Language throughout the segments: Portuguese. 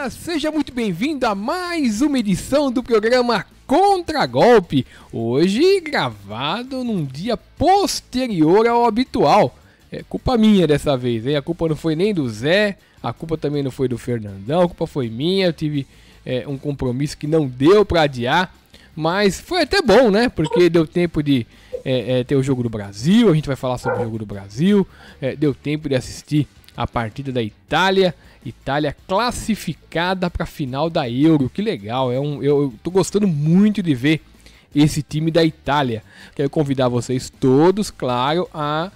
galera, seja muito bem-vindo a mais uma edição do programa Contragolpe. Hoje gravado num dia posterior ao habitual. É culpa minha dessa vez, hein? A culpa não foi nem do Zé, a culpa também não foi do Fernandão, a culpa foi minha. Eu tive um compromisso que não deu pra adiar, mas foi até bom, né? Porque deu tempo de ter o Jogo do Brasil, a gente vai falar sobre o Jogo do Brasil, deu tempo de assistir a partida da Itália classificada para a final da Euro. Que legal, eu tô gostando muito de ver esse time da Itália. Quero convidar vocês todos, claro, a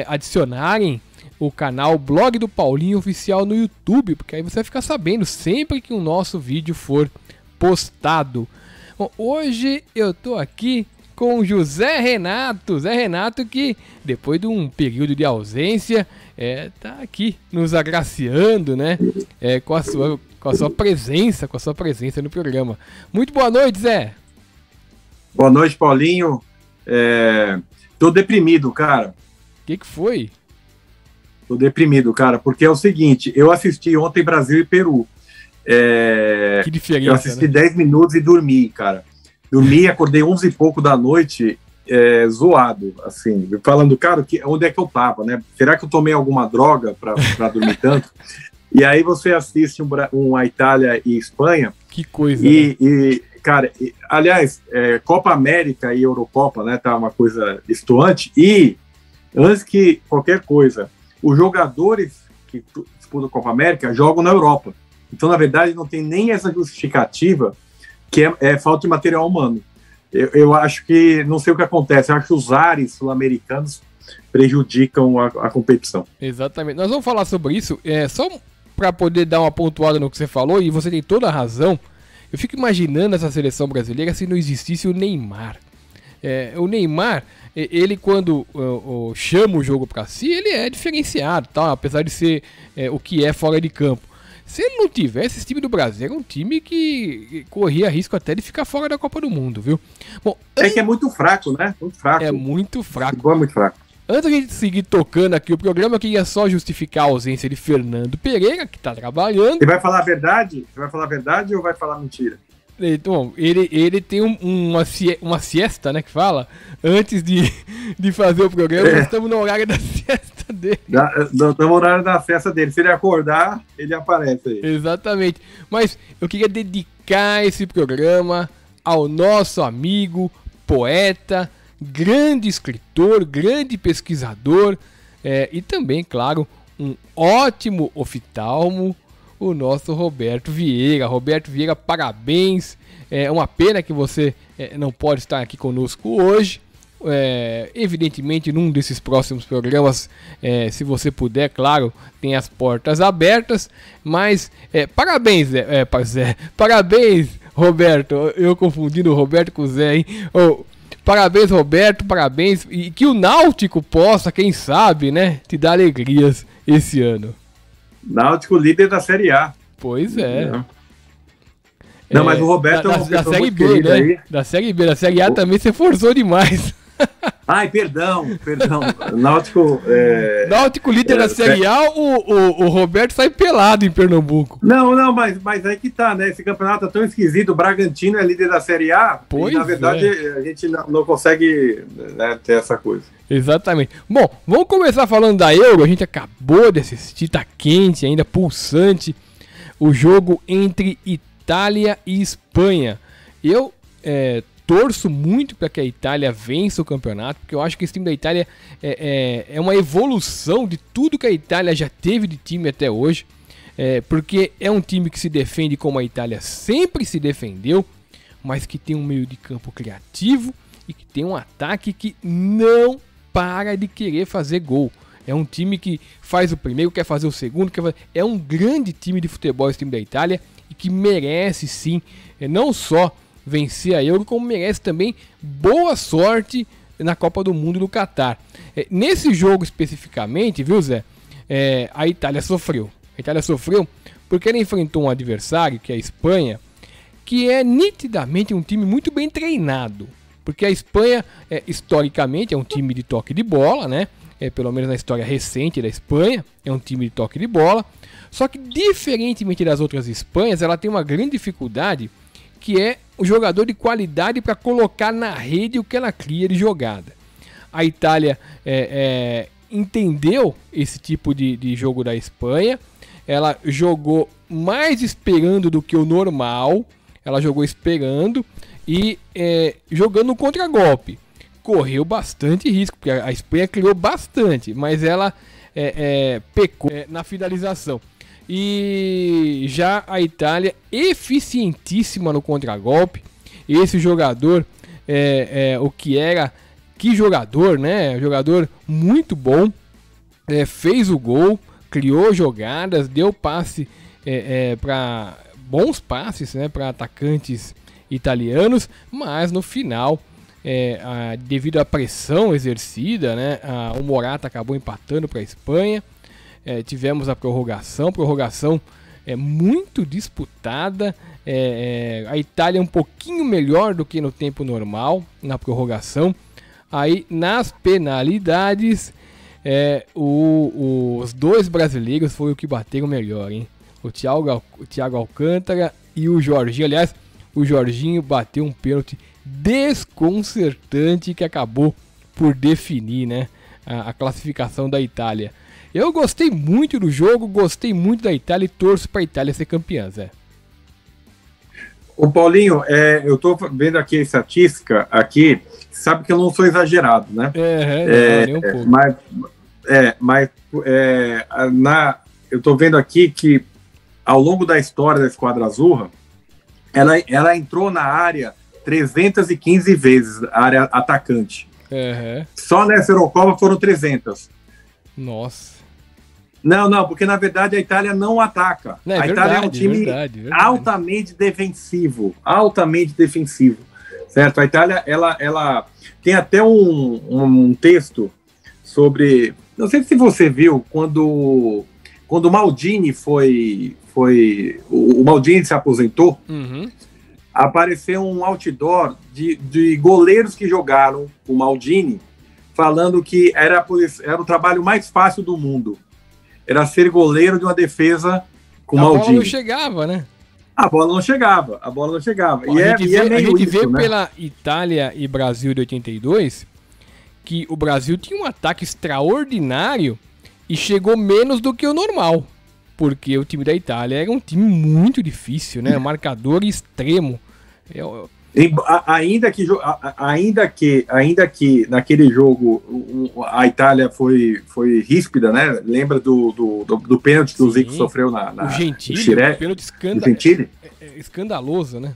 adicionarem o canal Blog do Paulinho Oficial no YouTube, porque aí você vai ficar sabendo sempre que o nosso vídeo for postado. Bom, hoje eu tô aqui com o José Renato. Zé Renato que, depois de um período de ausência, tá aqui nos agraciando, né? Com a sua presença no programa. Muito boa noite, Zé. Boa noite, Paulinho. Tô deprimido, cara. O que foi? Tô deprimido, cara, porque é o seguinte, eu assisti ontem Brasil e Peru. Que diferença, eu assisti, né? 10 minutos e dormi, cara. Dormi, acordei 11 e pouco da noite, zoado, assim, falando, cara, onde é que eu tava, né? Será que eu tomei alguma droga pra dormir tanto? E aí você assiste uma Itália e Espanha. Que coisa, né? Cara, aliás, Copa América e Eurocopa, né, tá uma coisa destoante. E, antes que qualquer coisa, os jogadores que disputam a Copa América jogam na Europa. Então, na verdade, não tem nem essa justificativa que é falta de material humano. Eu acho que, não sei o que acontece, eu acho que os ares sul-americanos prejudicam a competição. Exatamente. Nós vamos falar sobre isso, só para poder dar uma pontuada no que você falou, e você tem toda a razão. Eu fico imaginando essa seleção brasileira se não existisse o Neymar. O Neymar, ele quando chama o jogo para si, ele é diferenciado, tá? Apesar de ser o que é fora de campo. Se ele não tivesse, esse time do Brasil era um time que corria risco até de ficar fora da Copa do Mundo, viu? Bom, que é muito fraco, né? Muito fraco. É muito fraco. É muito fraco. Antes da gente seguir tocando aqui o programa, eu queria só justificar a ausência de Fernando Pereira, que tá trabalhando. Você vai falar a verdade? Você vai falar a verdade ou vai falar mentira? Então, ele tem uma siesta, né, que fala, antes de fazer o programa, nós estamos no horário da siesta dele. Estamos no horário da siesta dele, se ele acordar, ele aparece aí. Exatamente, mas eu queria dedicar esse programa ao nosso amigo, poeta, grande escritor, grande pesquisador, e também, claro, um ótimo oftalmo, o nosso Roberto Vieira. Roberto Vieira, parabéns. É uma pena que você não pode estar aqui conosco hoje. Evidentemente, num desses próximos programas, se você puder, claro, tem as portas abertas. Mas parabéns, Zé. Parabéns, Roberto. Eu confundindo o Roberto com o Zé, hein? Parabéns, Roberto. Parabéns. E que o Náutico possa, quem sabe, né, te dar alegrias esse ano. Náutico líder da Série A. Pois é. Não, mas o Roberto é uma da Série B, né? aí. Da Série B, da Série A também você forçou demais. Ai, perdão. Náutico... Náutico líder da Série A, o Roberto sai pelado em Pernambuco. Não, mas aí que tá, né? Esse campeonato é tão esquisito. O Bragantino é líder da Série A. Pois e, na verdade, a gente não consegue, né, ter essa coisa. Exatamente. Bom, vamos começar falando da Euro. A gente acabou de assistir, tá quente ainda, pulsante, o jogo entre Itália e Espanha. Eu torço muito para que a Itália vença o campeonato, porque eu acho que esse time da Itália é uma evolução de tudo que a Itália já teve de time até hoje, porque é um time que se defende como a Itália sempre se defendeu, mas que tem um meio de campo criativo e que tem um ataque que não para de querer fazer gol. É um time que faz o primeiro, quer fazer o segundo, é um grande time de futebol esse time da Itália e que merece sim, não só vencer a Euro, como merece também boa sorte na Copa do Mundo do Catar. Nesse jogo especificamente, viu, Zé? A Itália sofreu. A Itália sofreu porque ela enfrentou um adversário, que é a Espanha, que é nitidamente um time muito bem treinado. Porque a Espanha, historicamente, é um time de toque de bola, né? pelo menos na história recente da Espanha, é um time de toque de bola. Só que, diferentemente das outras Espanhas, ela tem uma grande dificuldade, que é o jogador de qualidade para colocar na rede o que ela cria de jogada. A Itália entendeu esse tipo de jogo da Espanha. Ela jogou mais esperando do que o normal. Ela jogou esperando e jogando no contragolpe. Correu bastante risco, porque a Espanha criou bastante, mas ela pecou na finalização. E já a Itália, eficientíssima no contragolpe. Esse jogador, que jogador, né? Jogador muito bom. Fez o gol, criou jogadas, deu passe para bons passes, né, para atacantes italianos, mas no final, devido à pressão exercida, né, o Morata acabou empatando para a Espanha. Tivemos a prorrogação muito disputada. A Itália um pouquinho melhor do que no tempo normal na prorrogação. Aí nas penalidades, os dois brasileiros foram o que bateram melhor, hein? O Thiago Alcântara e o Jorginho. Aliás, o Jorginho bateu um pênalti desconcertante que acabou por definir, né, a classificação da Itália. Eu gostei muito do jogo, gostei muito da Itália e torço para a Itália ser campeã, Zé. Ô Paulinho, eu tô vendo aqui a estatística, aqui, sabe que eu não sou exagerado, né? Nem um pouco. Eu tô vendo aqui que ao longo da história da Esquadra Azzurra, ela entrou na área 315 vezes, a área atacante. Só nessa Eurocopa foram 300. Nossa. Não, porque na verdade a Itália não ataca. A Itália é um time altamente defensivo, certo? A Itália, ela tem até um texto sobre, não sei se você viu, quando o Maldini o Maldini se aposentou, apareceu um outdoor de goleiros que jogaram com o Maldini, falando que era o trabalho mais fácil do mundo. Era ser goleiro de uma defesa com o Maldini. A bola não chegava, né? A bola não chegava. Bom, a gente vê né? Pela Itália e Brasil de 82 que o Brasil tinha um ataque extraordinário e chegou menos do que o normal. Porque o time da Itália era um time muito difícil, né? Marcador extremo. Ainda que naquele jogo a Itália foi ríspida, né? Lembra do pênalti que o Zico sofreu o Gentili, o pênalti escandaloso, né?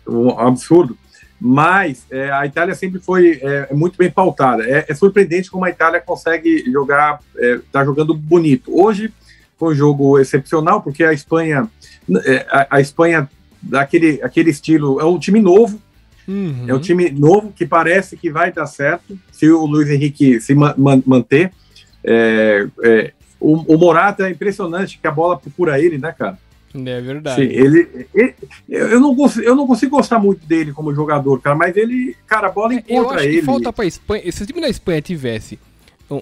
Um absurdo. Mas a Itália sempre foi muito bem pautada. É surpreendente como a Itália consegue jogar, tá jogando bonito. Hoje foi um jogo excepcional, porque a Espanha daquele estilo, é um time novo, é um time novo que parece que vai dar certo se o Luiz Henrique se manter. O Morata é impressionante que a bola procura ele, né, cara? É verdade. Sim, eu não consigo gostar muito dele como jogador, cara, mas a bola encontra eu acho ele. Que falta para Espanha, se o time da Espanha tivesse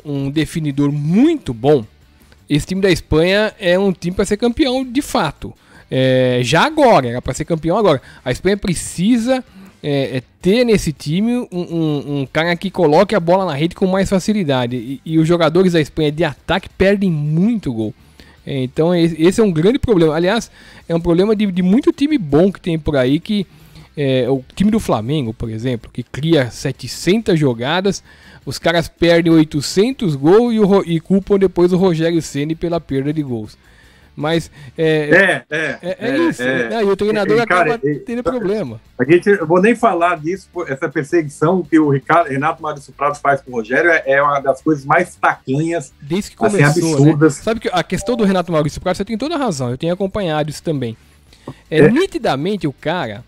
um definidor muito bom, esse time da Espanha é um time para ser campeão de fato. Já agora, era para ser campeão agora. A Espanha precisa ter nesse time um cara que coloque a bola na rede com mais facilidade. E os jogadores da Espanha de ataque perdem muito gol. Então esse é um grande problema. Aliás, é um problema de muito time bom que tem por aí. O time do Flamengo, por exemplo, que cria 700 jogadas, os caras perdem 800 gols e culpam depois o Rogério Ceni pela perda de gols. Mas isso, né? E o treinador acaba tendo problema. Eu vou nem falar disso, essa perseguição que o Renato Maurício Prado faz com o Rogério é uma das coisas mais tacanhas, desde que começou, assim, absurdas. Né? Sabe que a questão do Renato Maurício Prado, você tem toda a razão, eu tenho acompanhado isso também. Nitidamente o cara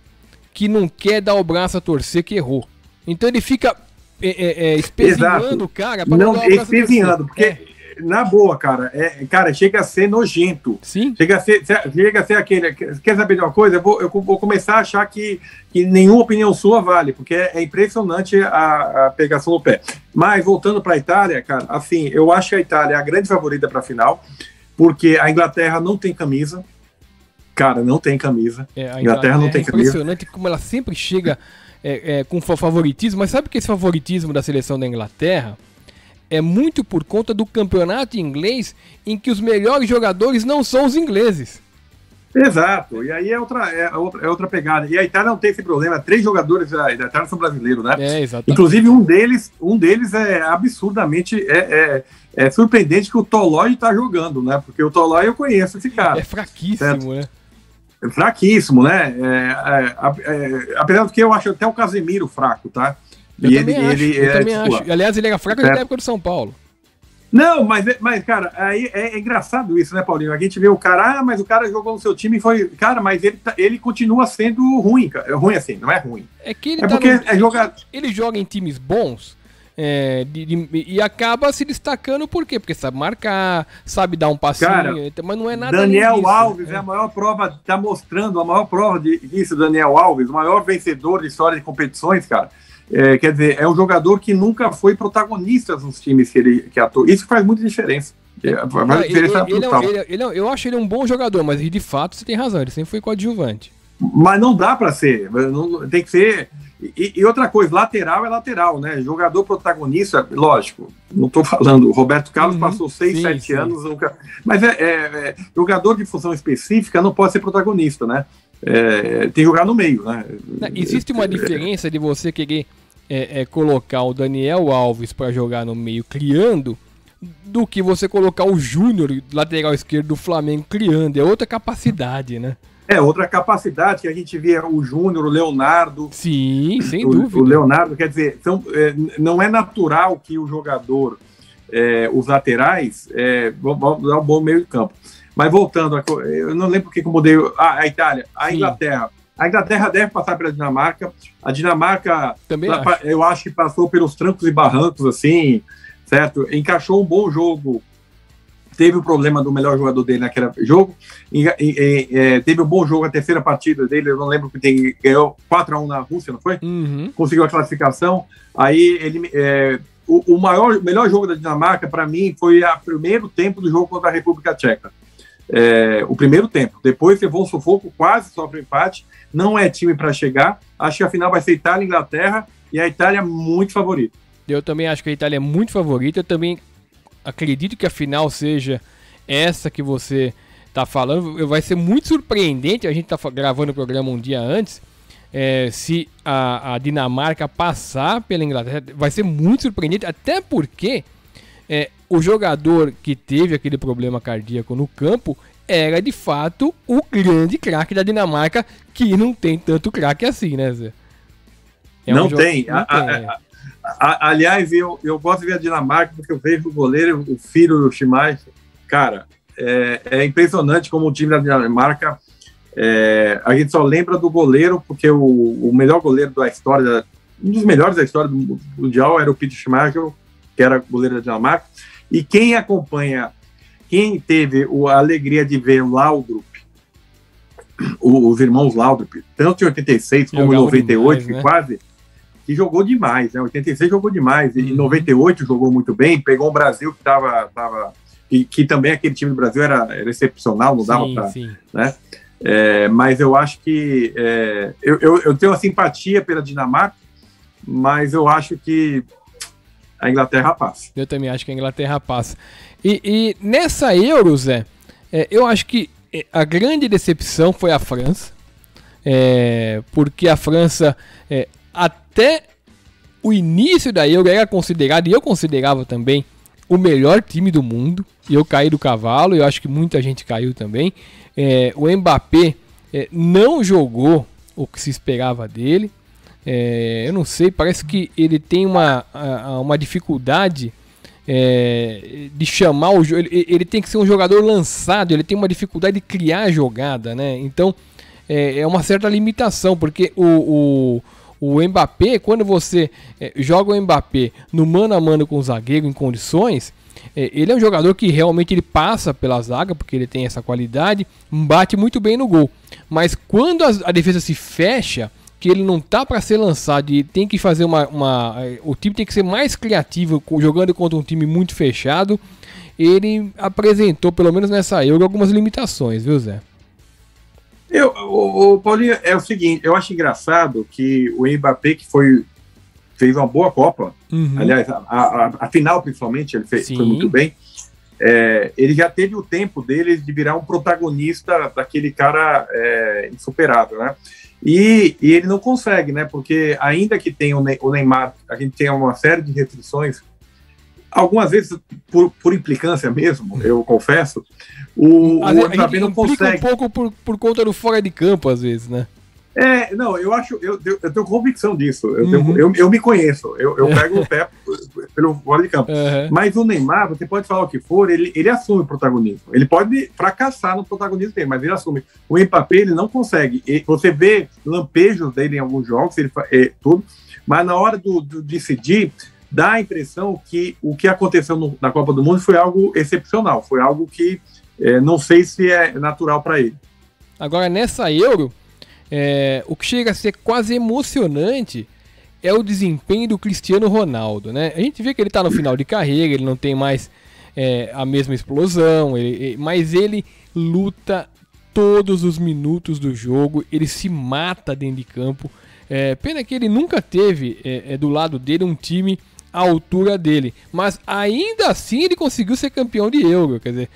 que não quer dar o braço a torcer que errou. Então ele fica espezinhando o cara para não dar o braço a torcer. Porque na boa, cara, cara, chega a ser nojento. Sim. Chega a ser aquele. Quer saber de uma coisa? Eu vou começar a achar que nenhuma opinião sua vale, porque é impressionante a pegação no pé. Mas voltando para a Itália, cara, assim, eu acho que a Itália é a grande favorita para a final, porque a Inglaterra não tem camisa. Cara, não tem camisa. A Inglaterra não tem camisa. É impressionante como ela sempre chega com favoritismo, mas sabe que esse favoritismo da seleção da Inglaterra é muito por conta do campeonato inglês, em que os melhores jogadores não são os ingleses. Exato, e aí é outra pegada. E a Itália não tem esse problema. 3 jogadores da Itália são brasileiros, né? Exatamente. Inclusive, um deles é absurdamente surpreendente que o Tolói tá jogando, né? Porque o Tolói eu conheço esse cara. É fraquíssimo, certo? Né? É fraquíssimo, né? Apesar do que eu acho até o Casemiro fraco, tá? Eu também acho. Aliás, ele era fraco na época do São Paulo. Não, mas cara, aí é engraçado isso, né, Paulinho? A gente vê o cara, mas o cara jogou no seu time e foi... Cara, mas ele continua sendo ruim, cara. É ruim assim, não é ruim. É que ele joga em times bons e acaba se destacando por quê? Porque sabe marcar, sabe dar um passinho, cara, mas não é nada Daniel Alves é a maior prova, tá mostrando a maior prova disso, Daniel Alves, o maior vencedor de história de competições, cara. Quer dizer, é um jogador que nunca foi protagonista nos times que atua. Isso faz muita diferença. Eu acho ele um bom jogador, mas de fato você tem razão, ele sempre foi coadjuvante. Mas não dá para ser, tem que ser. E outra coisa, lateral é lateral, né? Jogador protagonista, lógico, não estou falando. O Roberto Carlos passou 6, 7 anos, nunca. Mas jogador de função específica não pode ser protagonista, né? Tem que jogar no meio, né? Existe uma diferença de você querer colocar o Daniel Alves para jogar no meio criando, do que você colocar o Júnior, lateral esquerdo do Flamengo, criando. É outra capacidade, né? Outra capacidade que a gente via o Júnior, o Leonardo. Sim, sem dúvida. O Leonardo, quer dizer, não é natural que o jogador, os laterais, vão dar um bom meio de campo. Mas voltando, eu não lembro porque que eu mudei. A Itália, a Inglaterra. A Inglaterra deve passar pela Dinamarca. A Dinamarca, eu acho que passou pelos trancos e barrancos, assim, certo? Encaixou um bom jogo. Teve o problema do melhor jogador dele naquele jogo. Teve um bom jogo, a terceira partida dele, eu não lembro que ganhou 4-1 na Rússia, não foi? Uhum. Conseguiu a classificação. Aí ele... O melhor jogo da Dinamarca, para mim, foi o primeiro tempo do jogo contra a República Tcheca. O primeiro tempo. Depois levou um sufoco, quase sofre empate. Não é time para chegar. Acho que a final vai ser Itália e Inglaterra. E a Itália é muito favorita. Eu também acho que a Itália é muito favorita. Eu também acredito que a final seja essa que você está falando. Vai ser muito surpreendente. A gente está gravando o programa um dia antes. Se a Dinamarca passar pela Inglaterra, vai ser muito surpreendente. Até porque o jogador que teve aquele problema cardíaco no campo era de fato o grande craque da Dinamarca, que não tem tanto craque assim, né, Zé? Não tem. Aliás, eu gosto de ver a Dinamarca porque eu vejo o goleiro, o filho do Schmeichel. Cara, é impressionante como o time da Dinamarca. A gente só lembra do goleiro porque o melhor goleiro da história, um dos melhores da história do Mundial era o Peter Schmeichel, que era goleiro da Dinamarca. E quem acompanha, quem teve a alegria de ver o Laudrup, os irmãos Laudrup, tanto em 86 como em 98, demais, né? Quase, que jogou demais, né? 86 jogou demais, e em 98 jogou muito bem, pegou um Brasil que estava que também aquele time do Brasil era excepcional, não dava para... Né? Mas eu acho que eu tenho uma simpatia pela Dinamarca, mas eu acho que a Inglaterra passa. Eu também acho que a Inglaterra passa. E nessa Euro, Zé, eu acho que a grande decepção foi a França, porque a França, até o início da Euro, era considerada, e eu considerava também, o melhor time do mundo. E eu caí do cavalo, eu acho que muita gente caiu também. O Mbappé não jogou o que se esperava dele. Eu não sei, parece que ele tem uma dificuldade de chamar o jogo. Ele tem que ser um jogador lançado, ele tem uma dificuldade de criar a jogada, né? Então é uma certa limitação, porque o O Mbappé, quando você joga o Mbappé no mano a mano com o zagueiro em condições, ele é um jogador que realmente ele passa pela zaga, porque ele tem essa qualidade, bate muito bem no gol. Mas quando a defesa se fecha, que ele não tá para ser lançado e tem que fazer o time tem que ser mais criativo jogando contra um time muito fechado, ele apresentou, pelo menos nessa Euro, algumas limitações, viu, Zé? O Paulinho, é o seguinte, eu acho engraçado que o Mbappé, que fez uma boa Copa, aliás, a final principalmente, ele foi muito bem, ele já teve o tempo dele de virar um protagonista daquele cara insuperável, né? E ele não consegue, né? Porque ainda que tenha o Neymar, a gente tem uma série de restrições, algumas vezes por implicância mesmo, eu confesso, o Mbappé não consegue. Um pouco por conta do fora de campo, às vezes, né? Não, eu tenho convicção disso. Eu me conheço. Eu pego o pé pelo fora de campo. Mas o Neymar, você pode falar o que for, ele assume o protagonismo. Ele pode fracassar no protagonismo dele, mas ele assume. O Mbappé, ele não consegue. Você vê lampejos dele em alguns jogos, tudo, mas na hora do decidir, dá a impressão que o que aconteceu na Copa do Mundo foi algo excepcional. Foi algo que não sei se é natural para ele. Agora, nessa Euro, o que chega a ser quase emocionante é o desempenho do Cristiano Ronaldo, né? A gente vê que ele está no final de carreira, ele não tem mais a mesma explosão, mas ele luta todos os minutos do jogo, ele se mata dentro de campo. Pena que ele nunca teve do lado dele um time à altura dele, mas ainda assim ele conseguiu ser campeão de Euro, quer dizer,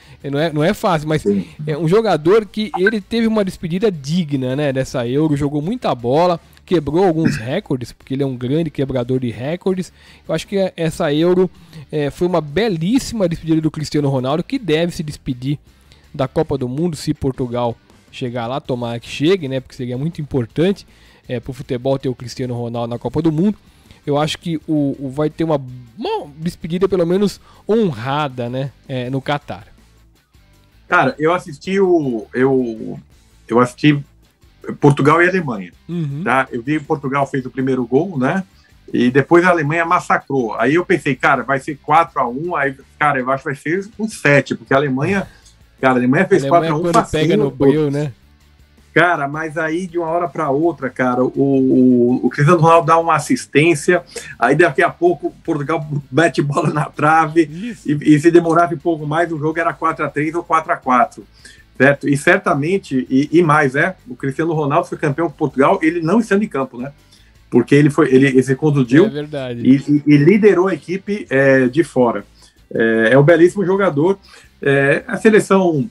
não é fácil, mas é um jogador que ele teve uma despedida digna, né, dessa Euro, jogou muita bola, quebrou alguns recordes, porque ele é um grande quebrador de recordes. Eu acho que essa Euro foi uma belíssima despedida do Cristiano Ronaldo, que deve se despedir da Copa do Mundo, se Portugal chegar lá, tomara que chegue, né, porque seria muito importante para o futebol ter o Cristiano Ronaldo na Copa do Mundo. Eu acho que vai ter uma despedida pelo menos honrada, né, no Catar. Cara, eu assisti Portugal e Alemanha. Tá? Eu vi que Portugal fez o primeiro gol, né? E depois a Alemanha massacrou. Aí eu pensei, cara, vai ser 4-1. Aí, cara, eu acho que vai ser um 7, porque a Alemanha fez 4-1 quando pega no breu, né? Cara, mas aí de uma hora para outra, cara, o Cristiano Ronaldo dá uma assistência, aí daqui a pouco o Portugal mete bola na trave, e se demorasse um pouco mais, o jogo era 4-3 ou 4-4, certo? E certamente, e mais, o Cristiano Ronaldo foi campeão com Portugal, ele não estando em campo, né? Porque ele se contundiu e liderou a equipe de fora. É um belíssimo jogador. A seleção,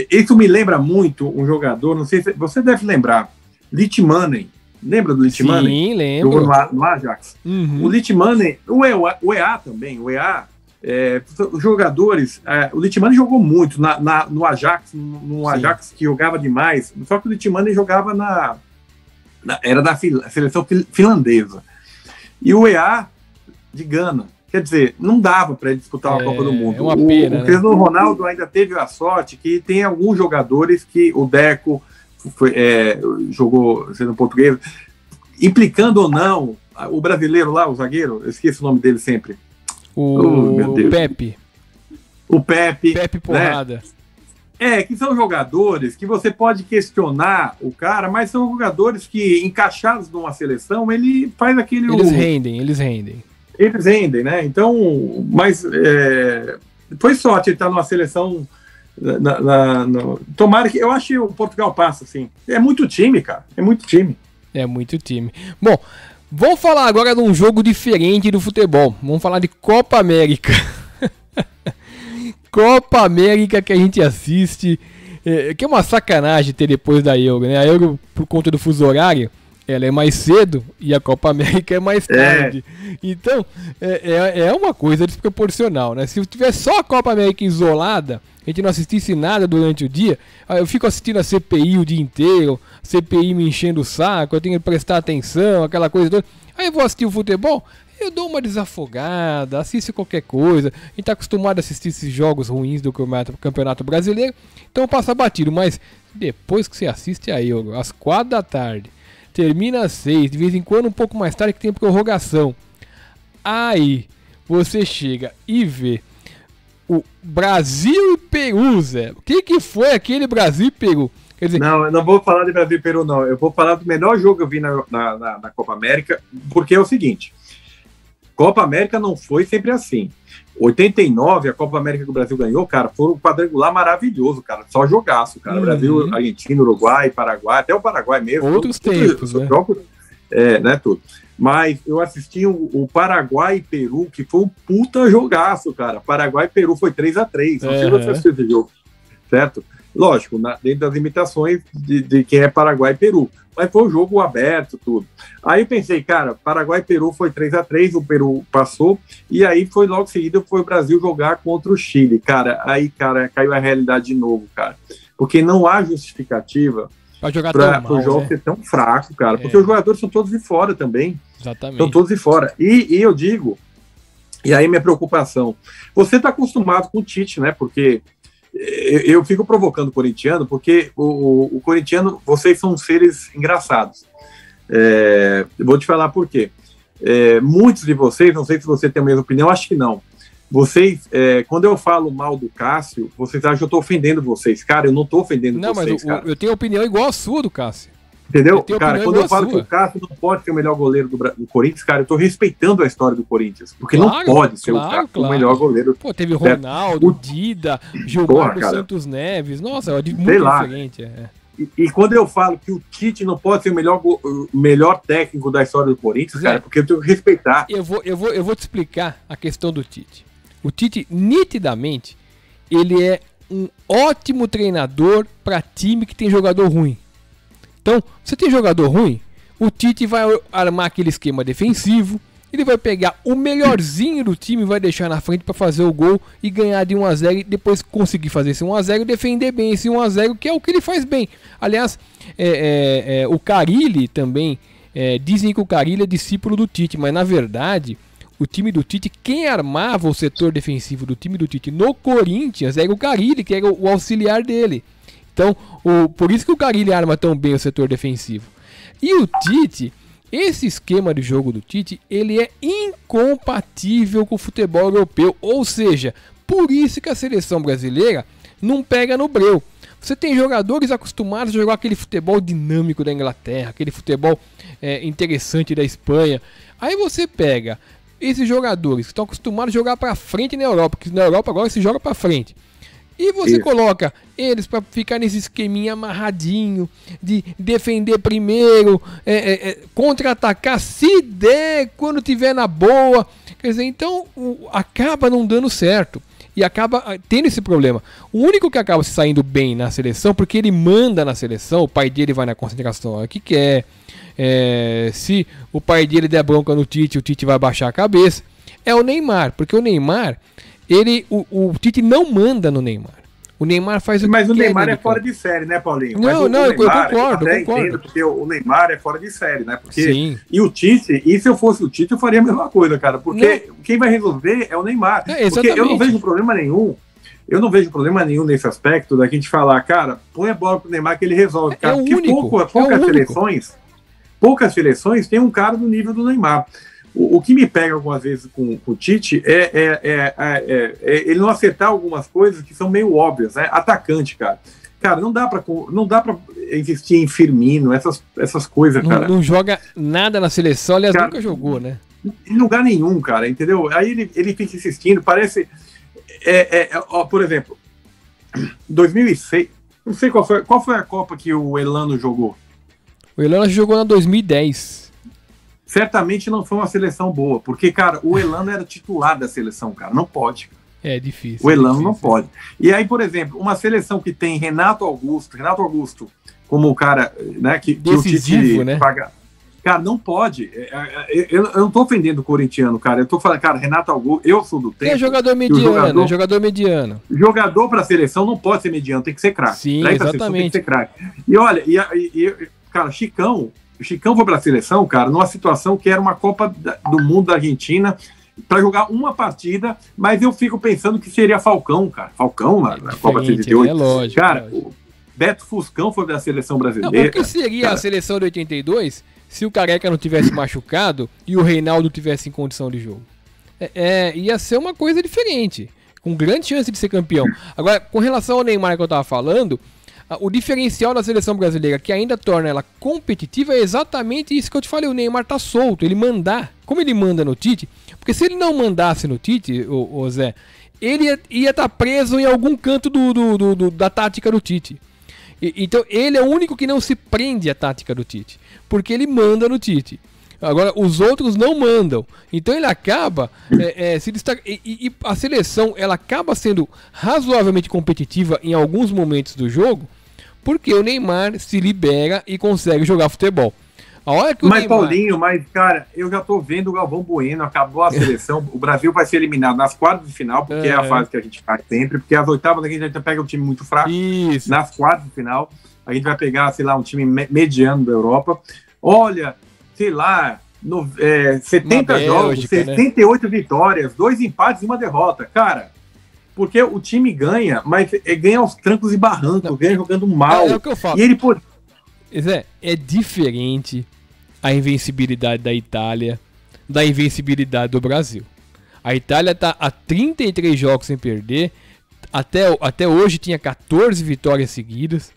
isso me lembra muito um jogador, não sei se você deve lembrar, Litmanen. Lembra do Litmanen? Sim, lembro. Jogou no Ajax. O Litmanen, o EA também, os jogadores, o Litmanen jogou muito no Ajax, Ajax que jogava demais, só que o Litmanen jogava era da seleção finlandesa. E o EA de Gana. Quer dizer, não dava para ele disputar uma Copa do Mundo. É uma pena, o Cristiano Ronaldo ainda teve a sorte que tem alguns jogadores que o Deco jogou sendo português, implicando ou não, o brasileiro lá, o zagueiro, eu esqueço o nome dele sempre. Meu Deus. Pepe. O Pepe. Pepe Porrada. Né? Que são jogadores que você pode questionar o cara, mas são jogadores que, encaixados numa seleção, ele faz aquele... Eles rendem. Eles rendem, né? Então, mas foi sorte ele estar numa seleção. Tomara que. Eu acho que o Portugal passa, assim. É muito time, cara. É muito time. Bom, vamos falar agora de um jogo diferente do futebol. Vamos falar de Copa América. Copa América que a gente assiste. Que é uma sacanagem ter depois da Euro, né? A Euro, por conta do fuso horário, ela é mais cedo e a Copa América é mais tarde. Então, é uma coisa desproporcional, né? Se eu tivesse só a Copa América isolada, a gente não assistisse nada durante o dia, eu fico assistindo a CPI o dia inteiro, a CPI me enchendo o saco, eu tenho que prestar atenção, aquela coisa toda. Aí eu vou assistir o futebol, eu dou uma desafogada, assisto qualquer coisa. A gente tá acostumado a assistir esses jogos ruins do Campeonato Brasileiro, então passa batido. Mas depois que você assiste a Euro, às 4 da tarde, termina às 6, de vez em quando um pouco mais tarde que tem prorrogação. Aí você chega e vê o Brasil e Peru, Zé. O que foi aquele Brasil e Peru? Quer dizer, não, eu não vou falar de Brasil e Peru, não. Eu vou falar do melhor jogo que eu vi na Copa América, porque é o seguinte, Copa América não foi sempre assim. 89, a Copa América que o Brasil ganhou, cara, foi um quadrangular maravilhoso, cara. Só jogaço, cara. Brasil, Argentina, Uruguai, Paraguai, até o Paraguai mesmo. Outros tempos, né? Né, tudo. Mas eu assisti o Paraguai e Peru, que foi um puta jogaço, cara. Paraguai e Peru foi 3-3. Não sei se você assistiu esse jogo, certo? Lógico, dentro das limitações de quem é Paraguai e Peru. Mas foi um jogo aberto, tudo. Aí eu pensei, cara, Paraguai e Peru foi 3-3, o Peru passou, e aí foi logo em seguida foi o Brasil jogar contra o Chile. Cara, aí, cara, caiu a realidade de novo, cara. Porque não há justificativa para o jogo ser tão fraco, cara. Porque os jogadores são todos de fora também. Exatamente. São todos de fora. E eu digo, e aí minha preocupação, você está acostumado com o Tite, né? Porque eu fico provocando o corintiano, porque o corintiano, vocês são seres engraçados. Vou te falar por quê. Muitos de vocês, não sei se você tem a mesma opinião, acho que não. Vocês, quando eu falo mal do Cássio, vocês acham que eu estou ofendendo vocês. Cara, eu não estou ofendendo vocês, mas eu tenho opinião igual a sua do Cássio. Entendeu? Cara, quando eu falo que o Cássio não pode ser o melhor goleiro do Corinthians, cara, eu tô respeitando a história do Corinthians. Porque não pode ser o Cássio o melhor goleiro. Pô, teve Ronaldo, Dida, Gilmar dos Santos Neves. Nossa, é muito diferente. E quando eu falo que o Tite não pode ser o melhor técnico da história do Corinthians, cara, porque eu tenho que respeitar. Eu vou te explicar a questão do Tite. O Tite, nitidamente, ele é um ótimo treinador para time que tem jogador ruim. Então, você tem jogador ruim, o Tite vai armar aquele esquema defensivo, ele vai pegar o melhorzinho do time e vai deixar na frente para fazer o gol e ganhar de 1-0 e depois conseguir fazer esse 1-0 e defender bem esse 1-0, que é o que ele faz bem. Aliás, o Carille também, dizem que o Carille é discípulo do Tite, mas na verdade, o time do Tite, quem armava o setor defensivo do time do Tite no Corinthians era o Carille, que era o auxiliar dele. Então, por isso que o Carille arma tão bem o setor defensivo. E o Tite, esse esquema de jogo do Tite, ele é incompatível com o futebol europeu. Ou seja, por isso que a seleção brasileira não pega no breu. Você tem jogadores acostumados a jogar aquele futebol dinâmico da Inglaterra, aquele futebol interessante da Espanha. Aí você pega esses jogadores que estão acostumados a jogar para frente na Europa, porque na Europa agora se joga para frente. E você coloca eles para ficar nesse esqueminha amarradinho, de defender primeiro, contra-atacar se der, quando tiver na boa. Quer dizer, então acaba não dando certo. E acaba tendo esse problema. O único que acaba se saindo bem na seleção, porque ele manda na seleção, o pai dele vai na concentração que quer. Se o pai dele der bronca no Tite, o Tite vai baixar a cabeça. É o Neymar, porque o Neymar... O Tite não manda no Neymar. O Neymar faz o que Mas o Neymar é fora de série, né, Paulinho? Não, eu concordo. Entendo, porque o Neymar é fora de série, né? Porque, sim. E o Tite, e se eu fosse o Tite, eu faria a mesma coisa, cara. Porque quem vai resolver é o Neymar. Porque eu não vejo problema nenhum. Eu não vejo problema nenhum nesse aspecto da gente falar, cara, põe a bola pro Neymar que ele resolve. Cara, porque poucas seleções tem um cara do nível do Neymar. O que me pega algumas vezes com o Tite ele não acertar algumas coisas que são meio óbvias, né? Atacante, cara. Cara, não dá pra investir em Firmino, essas coisas, cara. Não joga nada na seleção, aliás, cara, nunca jogou, né? Em lugar nenhum, cara, entendeu? Aí ele fica insistindo, parece... por exemplo, 2006, não sei qual foi a Copa que o Elano jogou. O Elano jogou na 2010. Certamente não foi uma seleção boa, porque, cara, o Elano era titular da seleção, cara, não pode. É difícil. O Elano não pode. E aí, por exemplo, uma seleção que tem Renato Augusto como o cara, né, que o Tite né? paga. Cara, não pode. Eu não tô ofendendo o corintiano, cara. Eu tô falando, cara, Renato Augusto, eu sou do tempo. É jogador mediano, jogador mediano. Jogador pra seleção não pode ser mediano, tem que ser craque. Sim, exatamente. Tem que ser craque. E olha, cara, o Chicão foi para a seleção, cara, numa situação que era uma Copa do Mundo da Argentina, para jogar uma partida, mas eu fico pensando que seria Falcão, cara. Falcão na Copa de 78. Lógico, cara, Beto Fuscão foi da seleção Não, brasileira. o que seria cara, a seleção de 82 se o Careca não tivesse machucado e o Reinaldo tivesse em condição de jogo? Ia ser uma coisa diferente, com grande chance de ser campeão. Agora, com relação ao Neymar que eu tava falando, o diferencial da seleção brasileira que ainda torna ela competitiva é exatamente isso que eu te falei. O Neymar tá solto, ele mandar. Como ele manda no Tite? Porque se ele não mandasse no Tite, o Zé, ele ia estar preso em algum canto da tática do Tite. Então ele é o único que não se prende à tática do Tite, porque ele manda no Tite. Agora, os outros não mandam. Então ele acaba se destaca, e a seleção ela acaba sendo razoavelmente competitiva em alguns momentos do jogo, porque o Neymar se libera e consegue jogar futebol. A hora que o mas, Neymar... Paulinho, cara, eu já tô vendo o Galvão Bueno, acabou a seleção, o Brasil vai ser eliminado nas quartas de final, porque é a fase que a gente faz sempre, porque as oitavas a gente pega um time muito fraco. Isso. Nas quartas de final, a gente vai pegar, sei lá, um time mediano da Europa. Olha, sei lá, 70 jogos, 68 vitórias, 2 empates e 1 derrota. Cara, porque o time ganha, mas ganha aos trancos e barrancos, ganha jogando mal. É o que eu falo. E ele pode... É diferente a invencibilidade da Itália da invencibilidade do Brasil. A Itália está a 33 jogos sem perder, até hoje tinha 14 vitórias seguidas,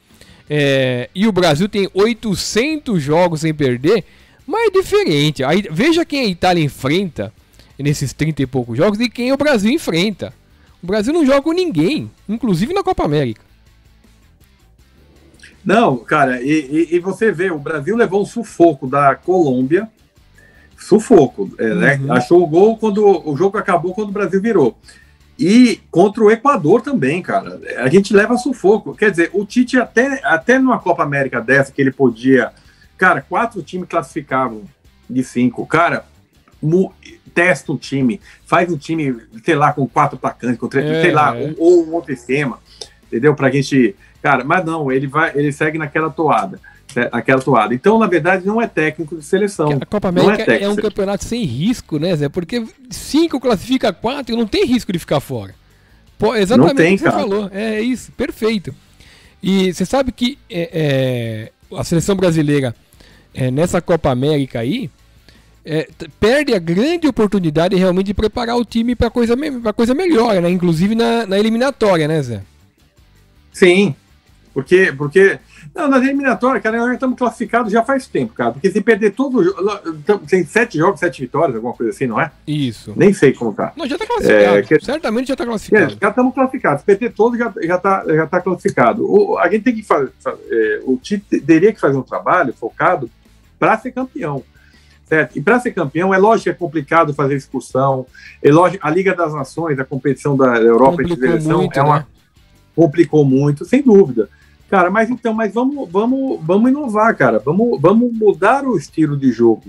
e o Brasil tem 800 jogos sem perder, mas é diferente. Aí, veja quem a Itália enfrenta nesses 30 e poucos jogos e quem o Brasil enfrenta. O Brasil não joga com ninguém, inclusive na Copa América. Não, cara, e você vê, o Brasil levou um sufoco da Colômbia, né? Achou o gol quando o jogo acabou, quando o Brasil virou. E contra o Equador também, cara, a gente leva sufoco. Quer dizer, o Tite até numa Copa América dessa, que ele podia... Cara, 4 times classificavam de 5. Cara, testa um time, faz um time, sei lá, com 4 atacantes, com 3, sei lá, ou um outro esquema, entendeu? Pra gente... Cara, mas não, ele segue naquela toada. Então, na verdade, não é técnico de seleção. A Copa América é um campeonato sem risco, né, Zé? Porque 5 classifica 4 não tem risco de ficar fora. Exatamente o que você falou. É isso, perfeito. E você sabe que a seleção brasileira, nessa Copa América aí, perde a grande oportunidade realmente de preparar o time para coisa melhor, né? Inclusive na eliminatória, né, Zé? Sim. Porque não, nas eliminatórias, cara, nós já estamos classificados já faz tempo, cara. Porque se perder todo o jogo. Tem 7 jogos, 7 vitórias, alguma coisa assim, não é? Isso. Nem sei como tá. Não, já tá classificado. Certamente já tá classificado. Já estamos classificados. Se perder todo, já tá classificado. A gente tem que fazer. O Tite teria que fazer um trabalho focado para ser campeão. Certo? E para ser campeão, é lógico que é complicado fazer excursão. É lógico, a Liga das Nações, a competição da Europa de seleção, muito, né? Complicou muito, sem dúvida. Cara, mas vamos inovar, cara. Vamos mudar o estilo de jogo.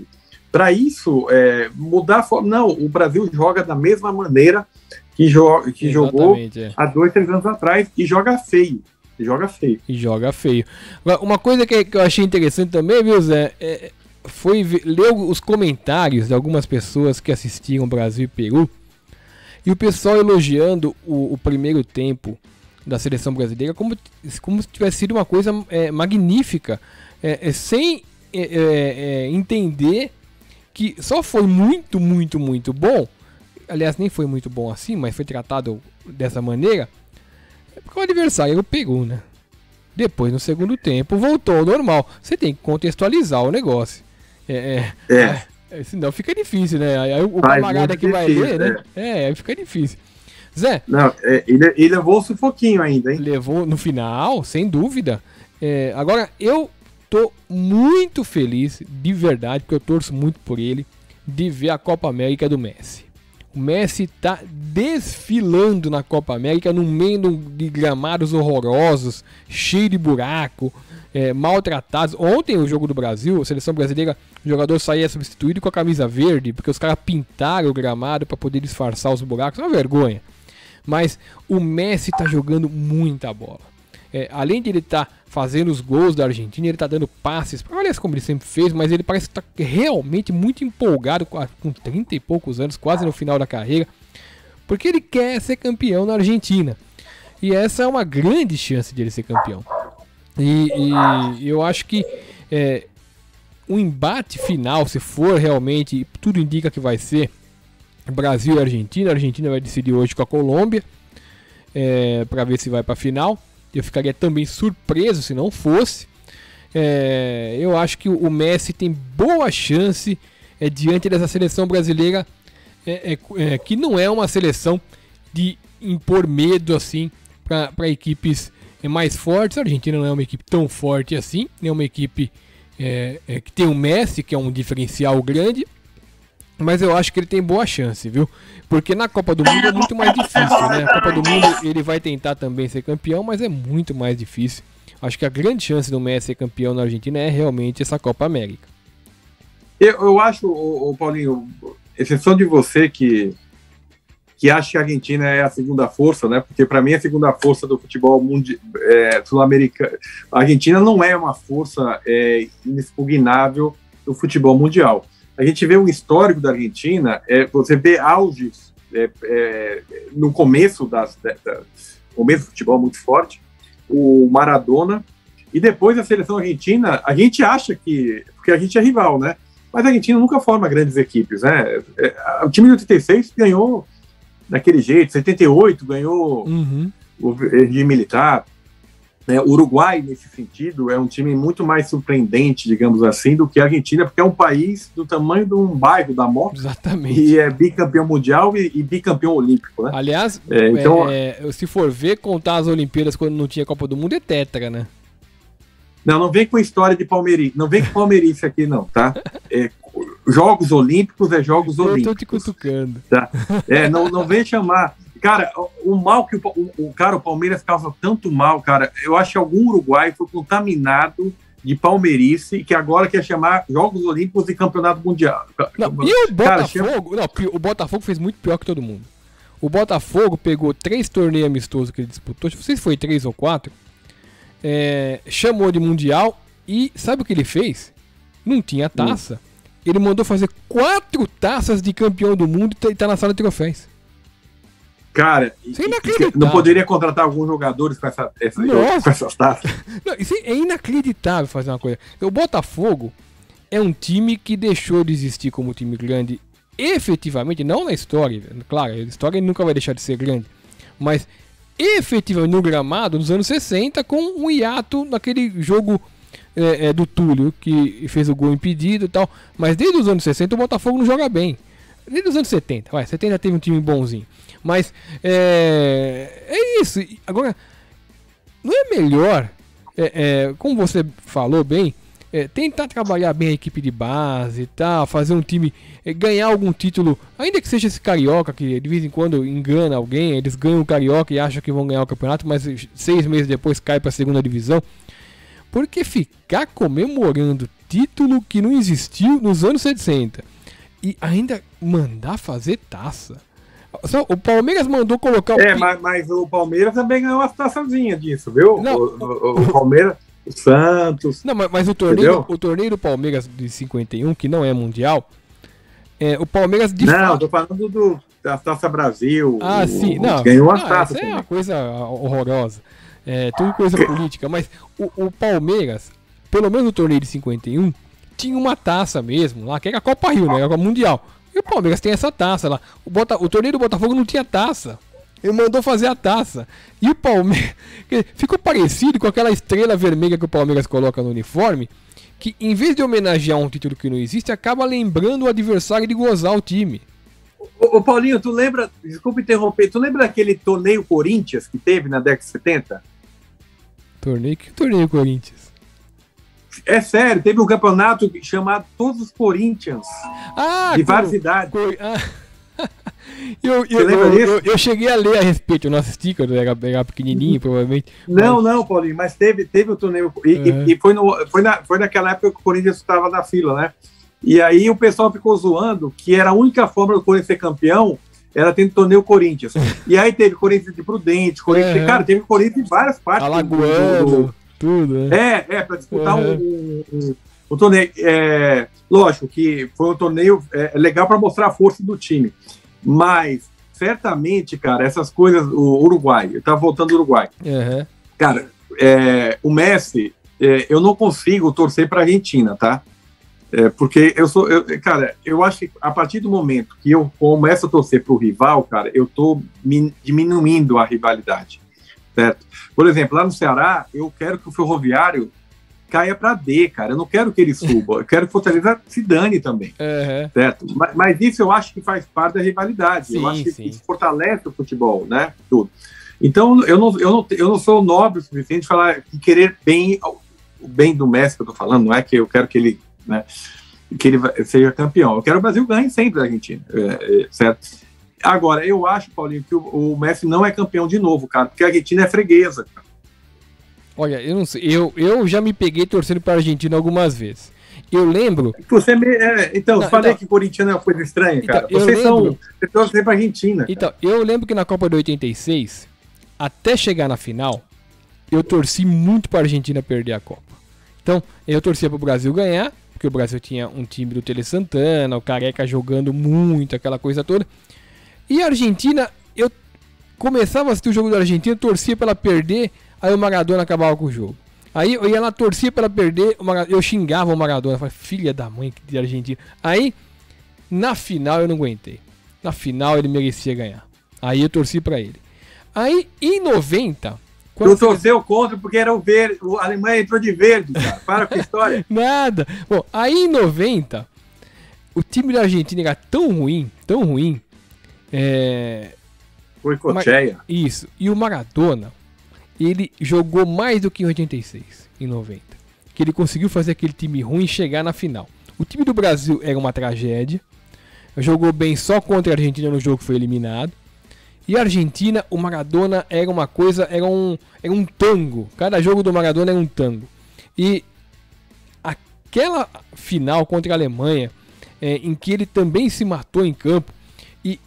Para isso, mudar a forma. Não, o Brasil joga da mesma maneira que jogou há 2, 3 anos atrás e joga feio. E joga feio. Uma coisa que eu achei interessante também, viu, Zé? Foi ler os comentários de algumas pessoas que assistiram Brasil e Peru. E o pessoal elogiando o primeiro tempo da seleção brasileira como se tivesse sido uma coisa magnífica, sem entender que só foi muito, muito, muito bom. Aliás, nem foi muito bom assim, mas foi tratado dessa maneira porque o adversário era o Peru, né? Depois, no segundo tempo, voltou ao normal. Você tem que contextualizar o negócio. Senão fica difícil, né? Aí o camarada que vai ler, né? Aí fica difícil. Zé? Não, ele levou um sufoquinho ainda, hein? Levou no final, sem dúvida. Agora, eu tô muito feliz, de verdade, porque eu torço muito por ele, de ver a Copa América do Messi. O Messi tá desfilando na Copa América no meio de gramados horrorosos, cheio de buraco, maltratados. Ontem, o jogo do Brasil, a seleção brasileira, o jogador saía substituído com a camisa verde, porque os caras pintaram o gramado para poder disfarçar os buracos. É uma vergonha. Mas o Messi tá jogando muita bola. Além de ele estar fazendo os gols da Argentina, ele tá dando passes, aliás, como ele sempre fez, mas ele parece que tá realmente muito empolgado com 30 e poucos anos, quase no final da carreira, porque ele quer ser campeão na Argentina. E essa é uma grande chance de ele ser campeão. E eu acho que o embate final, se for realmente, tudo indica que vai ser Brasil e Argentina. A Argentina vai decidir hoje com a Colômbia, para ver se vai para a final. Eu ficaria também surpreso se não fosse. Eu acho que o Messi tem boa chance diante dessa seleção brasileira, que não é uma seleção de impor medo assim para equipes mais fortes. A Argentina não é uma equipe tão forte assim, é uma equipe que tem o Messi, que é um diferencial grande, mas eu acho que ele tem boa chance, viu? Porque na Copa do Mundo é muito mais difícil, né? A Copa do Mundo ele vai tentar também ser campeão, mas é muito mais difícil. Acho que a grande chance do Messi ser campeão na Argentina é realmente essa Copa América. Eu acho, Paulinho, exceção de você que acha que a Argentina é a segunda força, né? Porque para mim a segunda força do futebol sul-americano. A Argentina não é uma força inexpugnável do futebol mundial. A gente vê um histórico da Argentina, você vê auges no começo começo do futebol muito forte, o Maradona, e depois a seleção argentina, a gente acha que, porque a gente é rival, né? Mas a Argentina nunca forma grandes equipes, né? O time de 86 ganhou daquele jeito, 78 ganhou o regime militar. O Uruguai, nesse sentido, é um time muito mais surpreendente, digamos assim, do que a Argentina, porque é um país do tamanho de um bairro da Moca. Exatamente. E é bicampeão mundial e bicampeão olímpico, né? Aliás, se for ver, contar as Olimpíadas quando não tinha Copa do Mundo é tetra, né? Não vem com história de palmeirense. Não vem com palmeirense aqui, não, tá? Jogos Olímpicos é Jogos Olímpicos. Eu tô te cutucando. Tá? Não vem chamar... Cara, o mal que o Palmeiras causa tanto mal, cara, eu acho que algum uruguaio foi contaminado de palmeirice que agora quer chamar Jogos Olímpicos e Campeonato Mundial. E o Botafogo? O Botafogo fez muito pior que todo mundo. O Botafogo pegou 3 torneios amistosos que ele disputou, não sei se foi 3 ou 4, chamou de Mundial e sabe o que ele fez? Não tinha taça. Ele mandou fazer 4 taças de campeão do mundo e tá na sala de troféus. Cara, não poderia contratar alguns jogadores com essas taças? Não, isso é inacreditável fazer uma coisa. O Botafogo é um time que deixou de existir como time grande efetivamente, não na história. Claro, a história nunca vai deixar de ser grande. Mas efetivamente no gramado, nos anos 60, com um hiato naquele jogo do Túlio, que fez o gol impedido e tal. Mas desde os anos 60 o Botafogo não joga bem. Desde os anos 70, 70 teve um time bonzinho. Mas é isso. Agora, não é melhor, como você falou bem, tentar trabalhar bem a equipe de base e tal, fazer um time ganhar algum título, ainda que seja esse Carioca, que de vez em quando engana alguém, eles ganham o Carioca e acham que vão ganhar o campeonato, mas 6 meses depois cai para a segunda divisão. Porque ficar comemorando título que não existiu nos anos 60 e ainda mandar fazer taça. O Palmeiras mandou colocar mas o Palmeiras também ganhou umas taçazinhas disso, viu? Não, o Palmeiras, o Santos. Não, mas o torneio do Palmeiras de 51, que não é mundial, o Palmeiras de Não, tô falando da Taça Brasil. Sim, não. Ganhou umas taças. Isso é uma coisa horrorosa. Tudo coisa política, mas o Palmeiras, pelo menos no torneio de 51, tinha uma taça mesmo lá, que era a Copa Rio, né? Era a Mundial. E o Palmeiras tem essa taça lá. O torneio do Botafogo não tinha taça. Ele mandou fazer a taça. E o Palmeiras ficou parecido com aquela estrela vermelha que o Palmeiras coloca no uniforme, que em vez de homenagear um título que não existe, acaba lembrando o adversário de gozar o time. Ô Paulinho, tu lembra, desculpa interromper, tu lembra daquele torneio Corinthians que teve na década de 70? Que torneio Corinthians? É sério, teve um campeonato chamado Todos os Corinthians, de várias idades. Eu cheguei a ler a respeito, eu não assisti, quando eu era pequenininho, provavelmente. Não, Paulinho, mas teve o torneio, e foi naquela época que o Corinthians estava na fila, né? E aí o pessoal ficou zoando que era a única forma do Corinthians ser campeão, era tendo torneio Corinthians. E aí teve Corinthians de Prudente, cara, teve Corinthians em várias partes. Alagoano, tudo, né? Para disputar um torneio. Lógico que foi um torneio legal para mostrar a força do time. Mas, certamente, cara, essas coisas, o Uruguai, eu tava voltando do Uruguai. Cara, o Messi, eu não consigo torcer para a Argentina, tá? Porque cara, eu acho que a partir do momento que eu começo a torcer para o rival, cara, eu tô diminuindo a rivalidade, certo? Por exemplo, lá no Ceará, eu quero que o Ferroviário caia para D, cara. Eu não quero que ele suba. Eu quero que o Fortaleza se dane também, certo? Mas isso eu acho que faz parte da rivalidade. Sim, eu acho que isso fortalece o futebol, né? Tudo. Então, eu não sou nobre o suficiente de falar que querer o bem do Messi que eu tô falando. Não é que eu quero que ele, né, que ele seja campeão. Eu quero que o Brasil ganhe sempre da Argentina, certo? Agora, eu acho, Paulinho, que o Messi não é campeão de novo, cara, porque a Argentina é freguesa, cara. Olha, eu não sei, eu já me peguei torcendo para a Argentina algumas vezes. Eu lembro... Então, falei que o corintiano é uma coisa estranha, cara. Vocês torcem para a Argentina. Então, eu lembro que na Copa de 86, até chegar na final, eu torci muito para a Argentina perder a Copa. Então, eu torcia para o Brasil ganhar, porque o Brasil tinha um time do Tele Santana, o Careca jogando muito, aquela coisa toda. E a Argentina, eu começava a assistir o jogo da Argentina, torcia para ela perder... Aí o Maradona acabava com o jogo. Aí eu ia lá, torcia pra ela perder, eu xingava o Maradona. Falei, filha da mãe de Argentina. Aí, na final eu não aguentei. Na final ele merecia ganhar. Aí eu torci pra ele. Aí, em 90... Tu torceu contra porque era o verde. A Alemanha entrou de verde, cara. Para com a história. Nada. Bom, aí em 90, o time da Argentina era tão ruim, Foi cocheia. Isso. E o Maradona... ele jogou mais do que em 86, em 90. Que ele conseguiu fazer aquele time ruim chegar na final. O time do Brasil era uma tragédia. Jogou bem só contra a Argentina no jogo que foi eliminado. E a Argentina, o Maradona era uma coisa, era um tango. Cada jogo do Maradona era um tango. E aquela final contra a Alemanha, em que ele também se matou em campo, e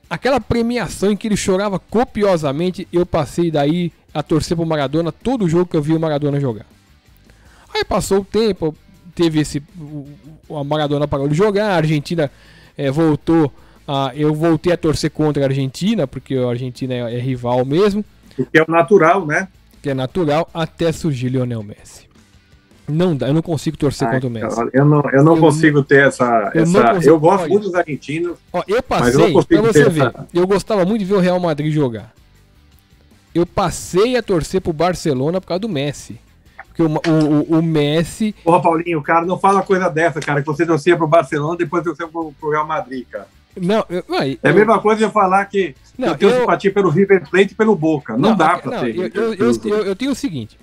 aquela premiação em que ele chorava copiosamente, eu passei daí a torcer pro Maradona todo jogo que eu vi o Maradona jogar. Aí passou o tempo, teve o Maradona parou de jogar, a Argentina voltou, eu voltei a torcer contra a Argentina, porque a Argentina é rival mesmo. Porque é o natural, né? Que é natural, até surgir Lionel Messi. Não dá, eu não consigo torcer contra o Messi. Eu não consigo ter essa. Eu gosto muito dos argentinos. Eu passei, pra você ver, eu gostava muito de ver o Real Madrid jogar. Eu passei a torcer pro Barcelona por causa do Messi. Porque o Messi... Porra, Paulinho, cara, não fala coisa dessa, cara, que você torcia pro Barcelona e depois torcia pro Real Madrid, cara. Não, é a mesma coisa de eu falar que eu tenho simpatia pelo River Plate e pelo Boca. Não dá pra ter. Eu tenho o seguinte,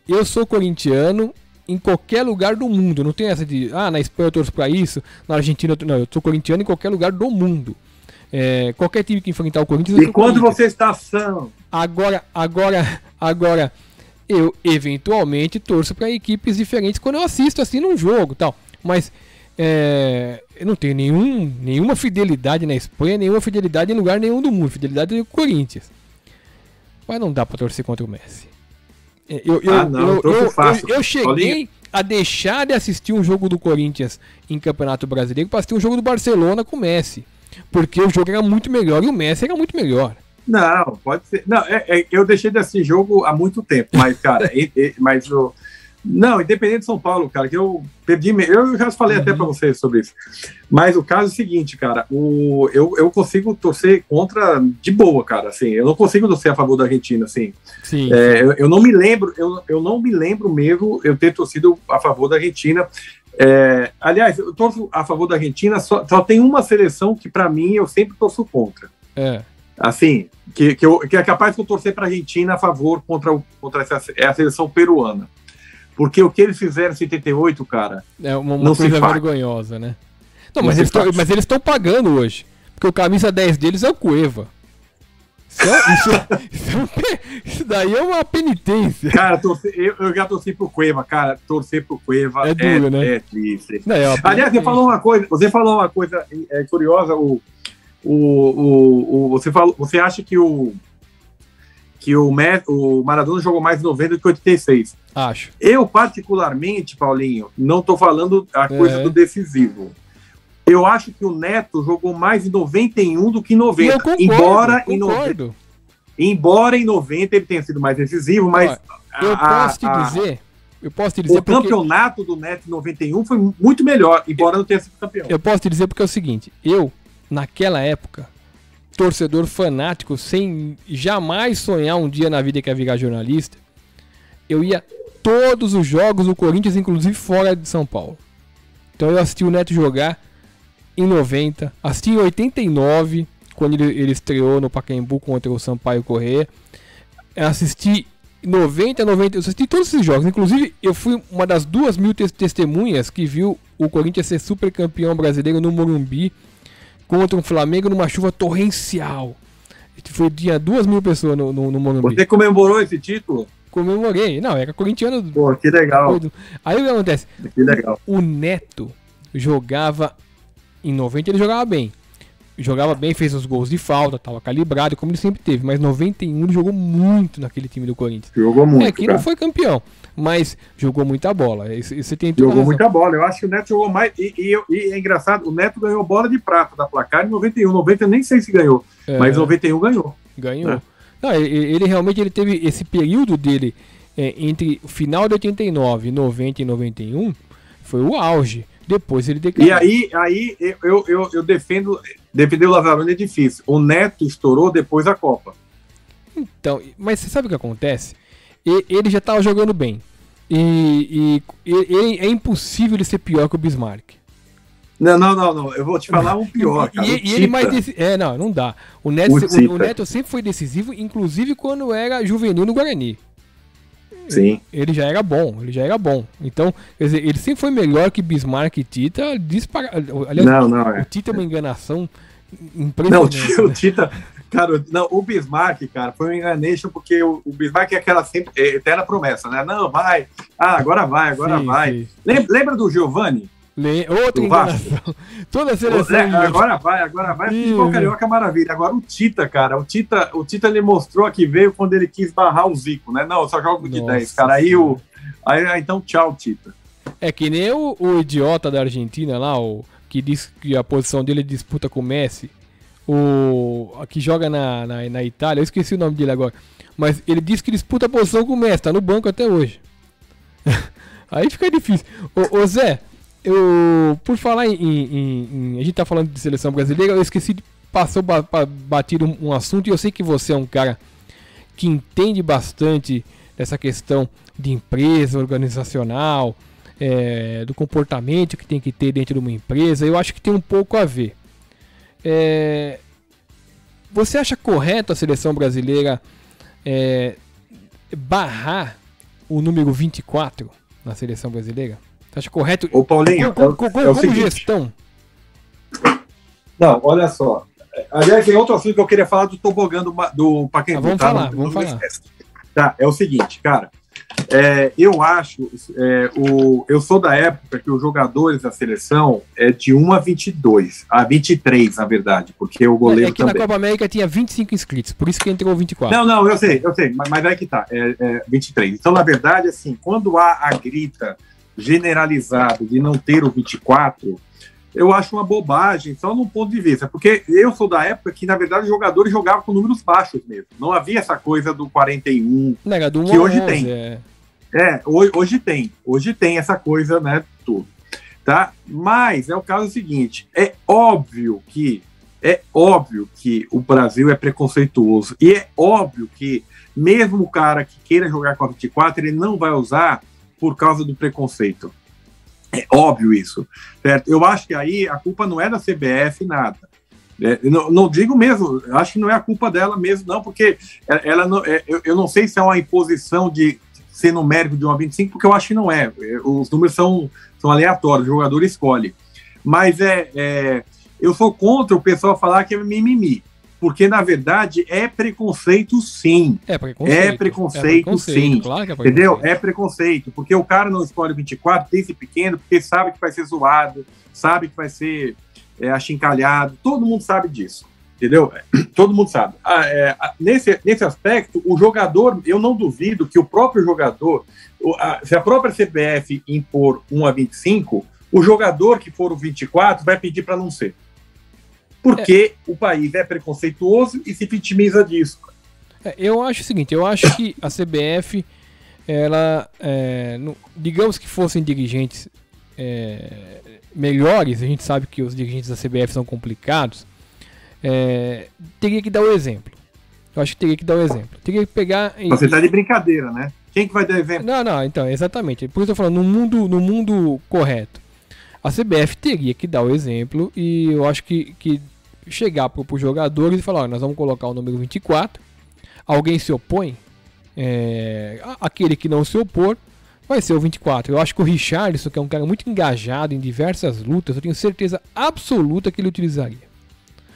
eu sou corintiano em qualquer lugar do mundo. Não tem essa de, na Espanha eu torço pra isso, na Argentina... Não, eu sou corintiano em qualquer lugar do mundo. Qualquer time que enfrentar o Corinthians... E quando você está são? Agora, eu eventualmente torço para equipes diferentes quando eu assisto assim num jogo, tal. Mas eu não tenho nenhuma fidelidade na Espanha, nenhuma fidelidade em lugar nenhum do mundo. Fidelidade do Corinthians. Mas não dá para torcer contra o Messi. Eu cheguei a deixar de assistir um jogo do Corinthians em Campeonato Brasileiro para assistir um jogo do Barcelona com o Messi. Porque o jogo era muito melhor e o Messi era muito melhor. Não, pode ser. Não, eu deixei desse jogo há muito tempo, mas, cara, não, independente de São Paulo, cara, que eu perdi. Eu já falei até pra vocês sobre isso. Mas o caso é o seguinte, cara, eu consigo torcer contra de boa, cara, assim. Eu não consigo torcer a favor da Argentina, assim. Sim. Eu não me lembro, eu não me lembro mesmo eu ter torcido a favor da Argentina. Aliás, eu torço a favor da Argentina, só tem uma seleção que, pra mim, eu sempre torço contra. Assim, que é capaz de eu torcer para a Argentina a favor contra a seleção peruana. Porque o que eles fizeram em 78, cara... É uma coisa vergonhosa, né? Não, mas eles estão pagando hoje. Porque o camisa 10 deles é o Cueva. Isso daí é uma penitência. Cara, eu já torci pro Cueva, cara. Torcer pro Cueva é duro, né? É triste. Aliás, você falou uma coisa curiosa, você acha que o Maradona jogou mais em 90 do que 86? Acho. Eu, particularmente, Paulinho, não estou falando a coisa do decisivo. Eu acho que o Neto jogou mais em 91 do que em 90. Eu concordo, Embora em 90 ele tenha sido mais decisivo, mas... Eu posso te dizer o porque... campeonato do Neto em 91 foi muito melhor, embora não tenha sido campeão. Eu posso te dizer porque é o seguinte, naquela época, torcedor fanático, sem jamais sonhar um dia na vida que ia virar jornalista, eu ia todos os jogos do Corinthians, inclusive fora de São Paulo. Então eu assisti o Neto jogar em 90, assisti em 89, quando ele estreou no Pacaembu contra o Sampaio Corrêa. Assisti 90, eu assisti todos esses jogos. Inclusive, eu fui uma das 2.000 testemunhas que viu o Corinthians ser super campeão brasileiro no Morumbi contra um Flamengo numa chuva torrencial. Tinha 2.000 pessoas no Morumbi. Você comemorou esse título? Comemorei. Não, era corintiano. Pô, que legal. Aí o que acontece? Que legal. O Neto jogava... Em 90 ele jogava bem. Jogava bem, fez os gols de falta, tava calibrado, como ele sempre teve. Mas 91 ele jogou muito naquele time do Corinthians. Jogou muito, É que não foi campeão, mas jogou muita bola. Você tem jogou muita bola. Eu acho que o Neto jogou mais. E é engraçado, o Neto ganhou bola de prata da Placar em 91. 90 eu nem sei se ganhou, mas 91 ganhou. Ganhou. É. Não, ele realmente teve esse período dele entre o final de 89, 90 e 91, foi o auge. Depois ele declarou. E aí eu defender o Lazzaroni é difícil. O Neto estourou depois da Copa. Então, mas você sabe o que acontece? Ele já estava jogando bem. E é impossível ele ser pior que o Bismarck. Não. Eu vou te falar um pior, cara. E ele mais não dá. O Neto sempre foi decisivo, inclusive quando era juvenil no Guarani. Sim. Ele já era bom. Então, quer dizer, ele sempre foi melhor que Bismarck e Tita. Aliás, o Tita é uma enganação impressionante. Não, o Tita... Cara, o Bismarck, cara, foi um enganation, porque o Bismarck é aquela sempre eterna promessa, né? Não, vai. Agora vai. Sim. Lembra do Giovani? Outra enganação. Toda a seleção. Agora vai. Futebol carioca é maravilha. Agora o Tita, cara. O Tita ele mostrou que veio quando ele quis barrar o Zico, né? Não, eu só jogo de 10, cara. Aí então, tchau, Tita. É que nem o idiota da Argentina lá, que diz que a posição dele disputa com o Messi. Que joga na Itália. Eu esqueci o nome dele agora. Mas ele disse que disputa a posição com o Messi. Tá no banco até hoje. Aí fica difícil. Ô Zé. Por falar a gente tá falando de seleção brasileira, eu esqueci de passar batido um assunto, e eu sei que você é um cara que entende bastante dessa questão de empresa organizacional, do comportamento que tem que ter dentro de uma empresa. Eu acho que tem um pouco a ver. Você acha correto a seleção brasileira barrar o número 24 na seleção brasileira? Você acha correto? Ô, Paulinho, como gestão? Não, olha só. Aliás, tem outro assunto que eu queria falar do tobogã do Pacaembu. Vamos falar. Tá, é o seguinte, cara. Eu acho... eu sou da época que os jogadores da seleção é de 1 a 22. A 23, na verdade, porque o goleiro também. Na Copa América tinha 25 inscritos, por isso que entrou 24. Não, eu sei, mas aí que tá. 23. Então, na verdade, assim, quando há a grita generalizado de não ter o 24, eu acho uma bobagem, só num ponto de vista, porque eu sou da época que, na verdade, os jogadores jogavam com números baixos mesmo, não havia essa coisa do 41, que hoje tem. Hoje tem essa coisa, né, tudo, tá? Mas é o caso seguinte, é óbvio que o Brasil é preconceituoso, e é óbvio que mesmo o cara que queira jogar com a 24, ele não vai usar por causa do preconceito. É óbvio isso, certo? Eu acho que aí a culpa não é da CBF, nada. Não digo mesmo, acho que não é a culpa dela mesmo, não, porque ela não, eu não sei se é uma imposição de ser numérico de 1 a 25, porque eu acho que não é. Os números são aleatórios, o jogador escolhe. Mas eu sou contra o pessoal falar que é mimimi. Porque, na verdade, é preconceito, sim. É preconceito, sim. Claro que é preconceito. Entendeu? É preconceito. Porque o cara não escolhe 24, tem esse pequeno, porque sabe que vai ser zoado, sabe que vai ser achincalhado. Todo mundo sabe disso. Entendeu? Todo mundo sabe. Nesse aspecto, o jogador, eu não duvido que o próprio jogador, se a própria CBF impor 1 a 25, o jogador que for o 24 vai pedir para não ser. Porque o país é preconceituoso e se vitimiza disso. Eu acho o seguinte, eu acho que a CBF, ela, digamos que fossem dirigentes melhores, a gente sabe que os dirigentes da CBF são complicados, teria que dar o exemplo. Eu acho que teria que dar o exemplo. Teria que pegar... Você tá de brincadeira, né? Quem que vai dar exemplo? Não, então, exatamente. Por isso eu tô falando, no mundo correto, a CBF teria que dar o exemplo e eu acho que chegar para os jogadores e falar, nós vamos colocar o número 24, alguém se opõe, aquele que não se opor vai ser o 24. Eu acho que o Richarlison, que é um cara muito engajado em diversas lutas, eu tenho certeza absoluta que ele utilizaria.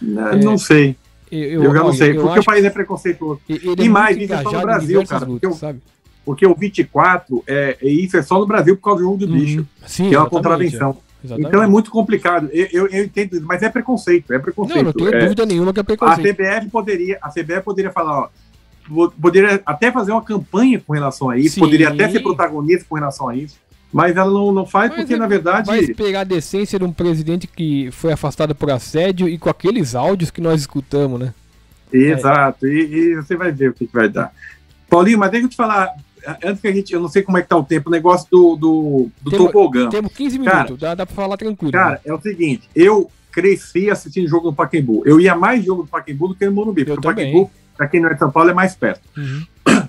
Não sei. Eu já não sei, porque o país é preconceituoso. E mais, isso é só no Brasil, cara. Lutas, sabe? Porque o 24, isso é só no Brasil por causa do jogo do bicho, sim, que é uma contravenção. Então é muito complicado. Eu entendo, mas é preconceito. Não tenho dúvida nenhuma que é preconceito. A CBF poderia falar, poderia até fazer uma campanha com relação a isso, poderia até ser protagonista com relação a isso, mas ela não faz porque, na verdade... Vai pegar a decência de um presidente que foi afastado por assédio e com aqueles áudios que nós escutamos, né? Exato, e você vai ver o que vai dar. Paulinho, mas deixa eu te falar... Antes que eu não sei como é que tá o tempo, o negócio do tobogã. Temos 15 minutos, dá pra falar tranquilo. Cara, é o seguinte, eu cresci assistindo jogo no Pacaembu. Eu ia mais jogo do Pacaembu do que no Morumbi, porque o Pacaembu, pra quem não é de São Paulo, é mais perto.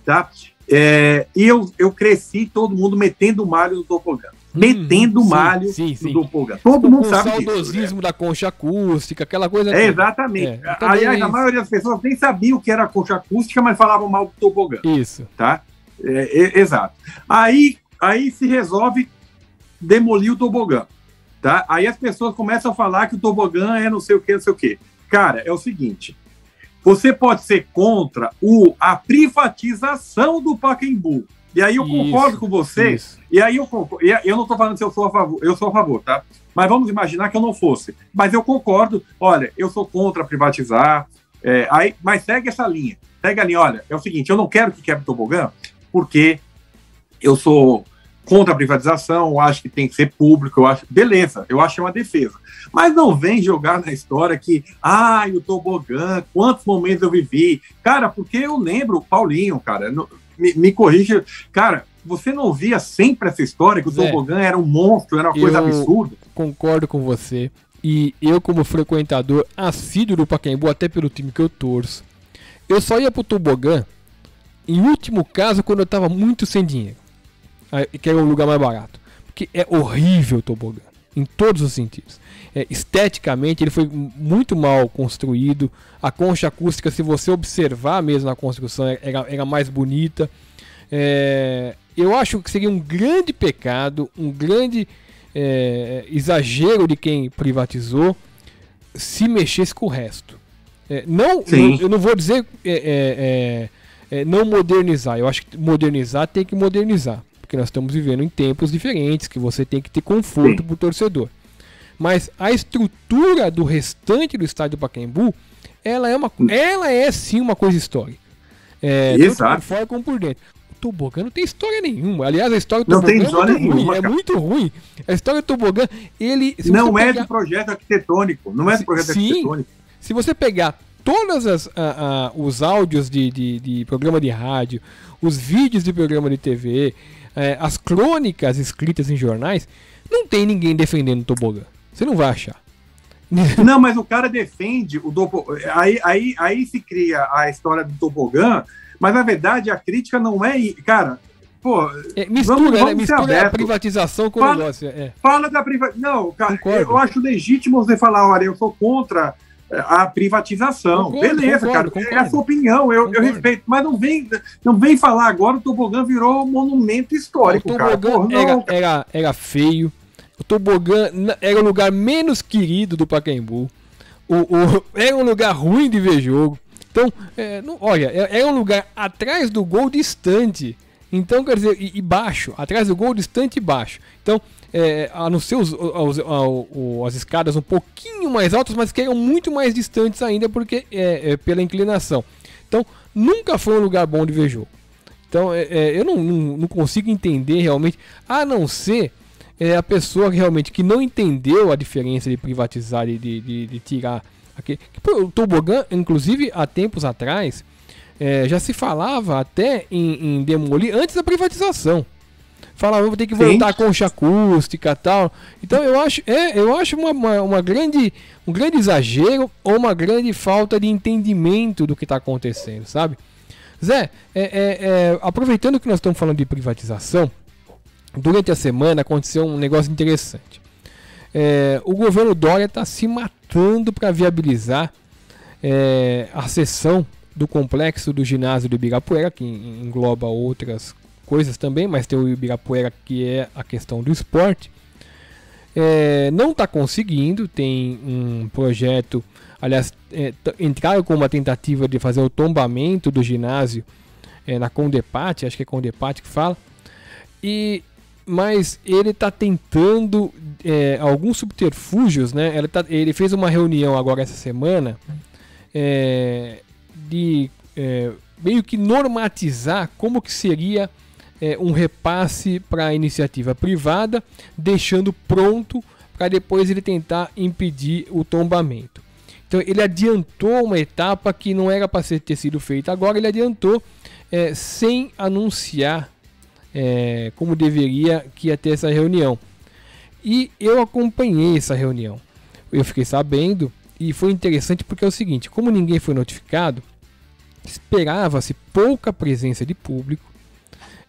Tá? E eu cresci todo mundo metendo malho no tobogã. Metendo malho no tobogã. Todo mundo sabe disso. O saudosismo da concha acústica, aquela coisa... Exatamente. Aliás, a maioria das pessoas nem sabia o que era a concha acústica, mas falavam mal do tobogã. Isso. Tá? Exato. Aí se resolve demolir o tobogã, tá? Aí as pessoas começam a falar que o tobogã é não sei o que. Cara, é o seguinte, você pode ser contra a privatização do Pacaembu, e aí eu concordo com você, e aí eu não tô falando se eu sou a favor, tá? Mas vamos imaginar que eu não fosse, mas eu concordo, olha, eu sou contra privatizar, mas segue essa linha, olha, é o seguinte, eu não quero que quebre o tobogã, porque eu sou contra a privatização, eu acho que tem que ser público, beleza, eu acho que é uma defesa. Mas não vem jogar na história que, o tobogã, quantos momentos eu vivi. Cara, porque eu lembro, Paulinho, cara, me corrija, cara, você não via sempre essa história que o tobogã era um monstro, era uma coisa absurda? Concordo com você, e eu como frequentador assíduo do Pacaembu, até pelo time que eu torço, eu só ia pro tobogã em último caso, quando eu tava muito sem dinheiro, que era um lugar mais barato, porque é horrível o tobogã, em todos os sentidos. Esteticamente, ele foi muito mal construído, a concha acústica, se você observar mesmo na construção, era mais bonita. Eu acho que seria um grande pecado, um grande exagero de quem privatizou, se mexesse com o resto. Eu não vou dizer... não modernizar, eu acho que modernizar tem que modernizar, porque nós estamos vivendo em tempos diferentes, que você tem que ter conforto para o torcedor, mas a estrutura do restante do estádio Pacaembu, ela é sim uma coisa histórica, tanto por fora como por dentro. O tobogã não tem história nenhuma, aliás a história do tobogã é muito ruim, a história do tobogã, não é de projeto arquitetônico, arquitetônico. Se você pegar todos os áudios de programa de rádio, os vídeos de programa de TV, as crônicas escritas em jornais, não tem ninguém defendendo o tobogã. Você não vai achar. Não, mas o cara defende o tobogã. Aí se cria a história do tobogã, mas na verdade a crítica não é... Cara, mistura a privatização com o negócio. Fala da privatização. Não, cara, eu acho legítimo você falar, olha, eu sou contra a privatização. Beleza, cara, é a sua opinião, eu respeito, mas não vem falar agora, o tobogã virou monumento histórico. O tobogã era feio, o tobogã era o lugar menos querido do Pacaembu, era um lugar ruim de ver jogo. Então, olha, era um lugar atrás do gol distante. Então, quer dizer, e baixo, atrás do gol distante e baixo. Então, a não ser as escadas um pouquinho mais altas, mas que eram muito mais distantes ainda, porque pela inclinação. Então, nunca foi um lugar bom de ver jogo. Então, eu não consigo entender realmente, a não ser a pessoa realmente que não entendeu a diferença de privatizar e de tirar O tobogã, inclusive, há tempos atrás, já se falava até em demolir antes da privatização. Falava, vou ter que voltar a concha acústica e tal. Então eu acho um grande exagero ou uma grande falta de entendimento do que está acontecendo, sabe? Zé, aproveitando que nós estamos falando de privatização, durante a semana aconteceu um negócio interessante. O governo Dória está se matando para viabilizar a cessão do complexo do ginásio do Ibirapuera, que engloba outras coisas também, mas tem o Ibirapuera, que é a questão do esporte. Não está conseguindo, tem um projeto, aliás, entraram com uma tentativa de fazer o tombamento do ginásio na Condepate, acho que é Condepate que fala, mas ele está tentando alguns subterfúgios, né? Ele fez uma reunião agora essa semana de meio que normatizar como que seria um repasse para a iniciativa privada, deixando pronto para depois ele tentar impedir o tombamento. Então ele adiantou uma etapa que não era para ter sido feita agora, ele adiantou sem anunciar como deveria que ia ter essa reunião. E eu acompanhei essa reunião. Eu fiquei sabendo e foi interessante porque é o seguinte, como ninguém foi notificado, esperava-se pouca presença de público,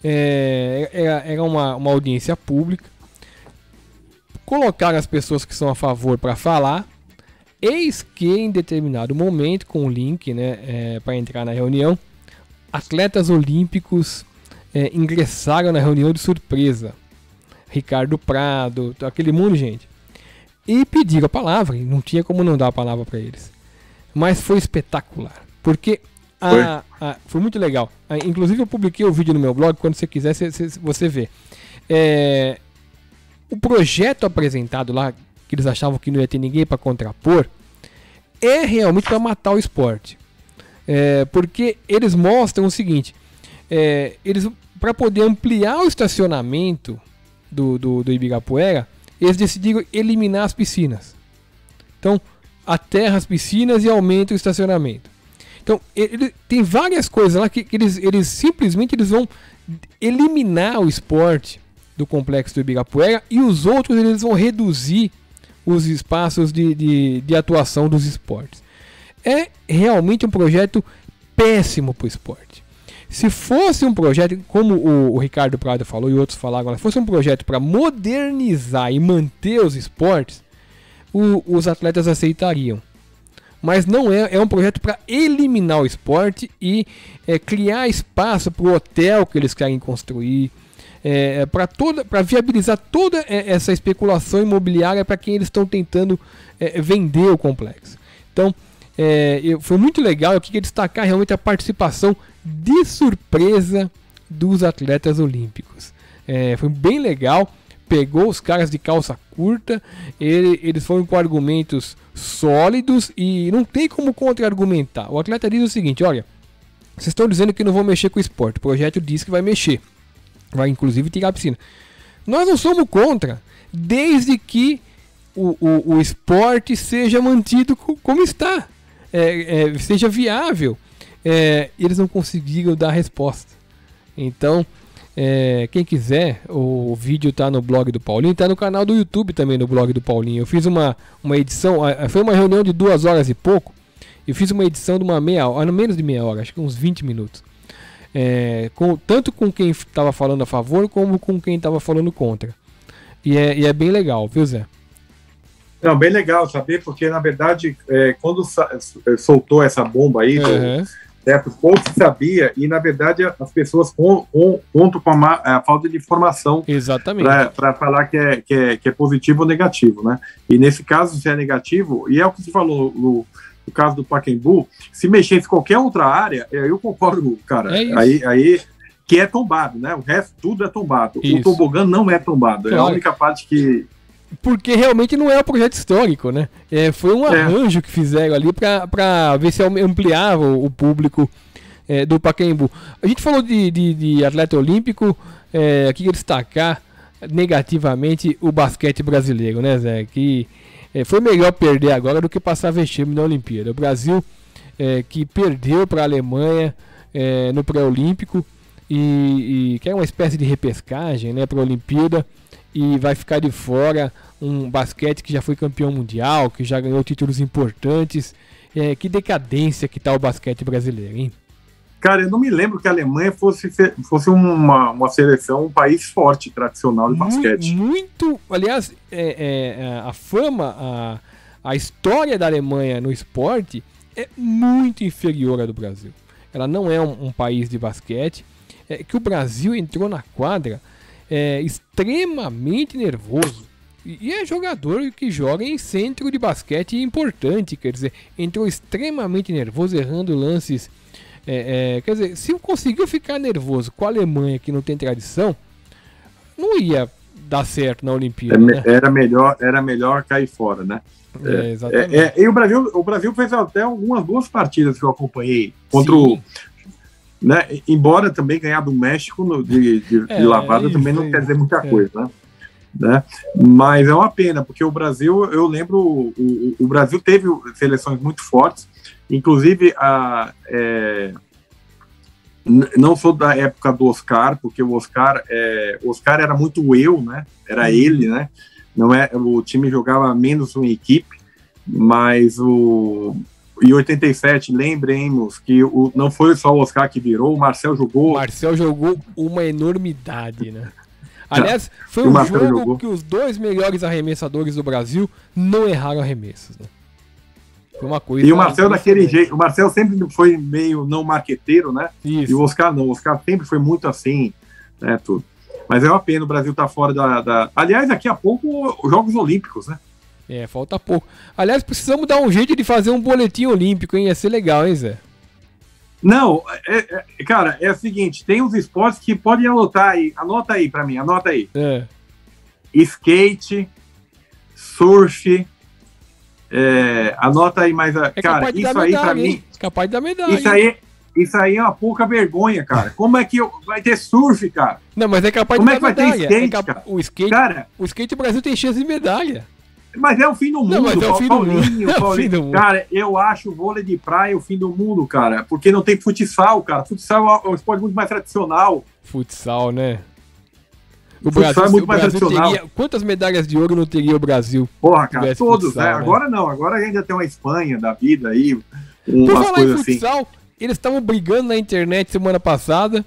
era uma audiência pública, colocaram as pessoas que são a favor para falar, eis que em determinado momento, com o link, né, para entrar na reunião, atletas olímpicos ingressaram na reunião de surpresa. Ricardo Prado, aquele monte de gente. E pediram a palavra, e não tinha como não dar a palavra para eles. Mas foi espetacular, porque foi muito legal. Inclusive eu publiquei o vídeo no meu blog, quando você quiser você vê. O projeto apresentado lá, que eles achavam que não ia ter ninguém para contrapor, é realmente para matar o esporte. Porque eles mostram o seguinte, para poder ampliar o estacionamento do Ibirapuera, eles decidiram eliminar as piscinas. Então, aterra as piscinas e aumenta o estacionamento. Então, tem várias coisas lá que eles simplesmente vão eliminar o esporte do complexo do Ibirapuera e os outros eles vão reduzir os espaços de atuação dos esportes. É realmente um projeto péssimo para o esporte. Se fosse um projeto, como o Ricardo Prado falou e outros falaram, se fosse um projeto para modernizar e manter os esportes, os atletas aceitariam. Mas não é um projeto para eliminar o esporte e criar espaço para o hotel que eles querem construir, para viabilizar toda essa especulação imobiliária para quem eles estão tentando vender o complexo. Então, foi muito legal. Eu queria destacar realmente a participação de surpresa dos atletas olímpicos. Foi bem legal. Pegou os caras de calça curta, eles foram com argumentos sólidos e não tem como contra-argumentar. O atleta diz o seguinte: olha, vocês estão dizendo que não vão mexer com o esporte, o projeto diz que vai mexer, vai inclusive tirar a piscina. Nós não somos contra, desde que o esporte seja mantido como está, seja viável. Eles não conseguiram dar resposta. Então, quem quiser, o vídeo tá no blog do Paulinho, tá no canal do YouTube também, no blog do Paulinho. Eu fiz uma edição, foi uma reunião de 2 horas e pouco. Eu fiz uma edição de uma meia hora, menos de meia hora, acho que uns 20 minutos. Tanto com quem estava falando a favor, como com quem estava falando contra. E é bem legal, viu, Zé? Não, bem legal saber, porque na verdade, quando soltou essa bomba aí, pouco se sabia, e na verdade as pessoas contam com a falta de informação para falar que é positivo ou negativo, né? E nesse caso, se é negativo, e é o que você falou no caso do Pacaembu, se mexesse qualquer outra área, eu concordo, cara, aí que é tombado, né? O resto tudo é tombado. Isso. O tobogã não é tombado, claro. É a única parte que... Porque realmente não é um projeto histórico, né? Foi um arranjo que fizeram ali para ver se ampliava o público do Pacaembu. A gente falou de atleta olímpico, aqui destacar negativamente o basquete brasileiro, né, Zé? Que foi melhor perder agora do que passar vexame na Olimpíada. O Brasil que perdeu para a Alemanha no pré-olímpico e que é uma espécie de repescagem, né, para a Olimpíada, e vai ficar de fora um basquete que já foi campeão mundial, que já ganhou títulos importantes. Que decadência que tá o basquete brasileiro, hein? Cara, eu não me lembro que a Alemanha fosse uma seleção, um país forte, tradicional de basquete. Muito, aliás, a fama, a história da Alemanha no esporte é muito inferior à do Brasil. Ela não é um país de basquete. Que o Brasil entrou na quadra extremamente nervoso. E é jogador que joga em centro de basquete importante, quer dizer, entrou extremamente nervoso, errando lances. Quer dizer, se conseguiu ficar nervoso com a Alemanha, que não tem tradição, não ia dar certo na Olimpíada. Né? Era melhor cair fora, né? Exatamente. E o Brasil fez até algumas boas partidas que eu acompanhei contra Sim. Né? Embora também ganhar do México de lavada também não quer dizer muita coisa, né? Mas é uma pena, porque o Brasil, eu lembro, o Brasil teve seleções muito fortes, inclusive não sou da época do Oscar, porque o Oscar era muito né? Era ele, né? Não o time jogava menos uma equipe, mas em 87, lembremos que não foi só o Oscar que virou, o Marcel jogou. O Marcel jogou uma enormidade, né? Aliás, foi um jogo que os dois melhores arremessadores do Brasil não erraram arremessos, né? Foi uma coisa. E o Marcel daquele jeito, o Marcel sempre foi meio não marqueteiro, né? Isso. E o Oscar não, o Oscar sempre foi muito assim, né, tudo. Mas é uma pena, o Brasil tá fora Aliás, daqui a pouco, os Jogos Olímpicos, né? Falta pouco. Aliás, precisamos dar um jeito de fazer um boletim olímpico, hein? Ia ser legal, hein, Zé? Não, cara, é o seguinte, tem uns esportes que podem anotar aí, anota aí pra mim, anota aí. Skate, surf, anota aí mais, cara, isso aí pra mim... Capaz de dar medalha. Isso aí é uma pouca vergonha, cara. Como é que vai ter surf, cara? Não, mas é capaz Como de dar medalha. Como é que vai ter skate, cara? O skate do Brasil tem chance de medalha. Mas é o fim do mundo, mas é o fim do mundo. Cara, eu acho o vôlei de praia o fim do mundo, cara. Porque não tem futsal, cara. Futsal é um esporte muito mais tradicional. Futsal, né? O Brasil é muito mais tradicional. Quantas medalhas de ouro não teria o Brasil? Porra, cara, todos, futsal, né? Agora não. Agora ainda tem uma Espanha da vida aí. Umas coisas assim. Futsal, eles estavam brigando na internet semana passada.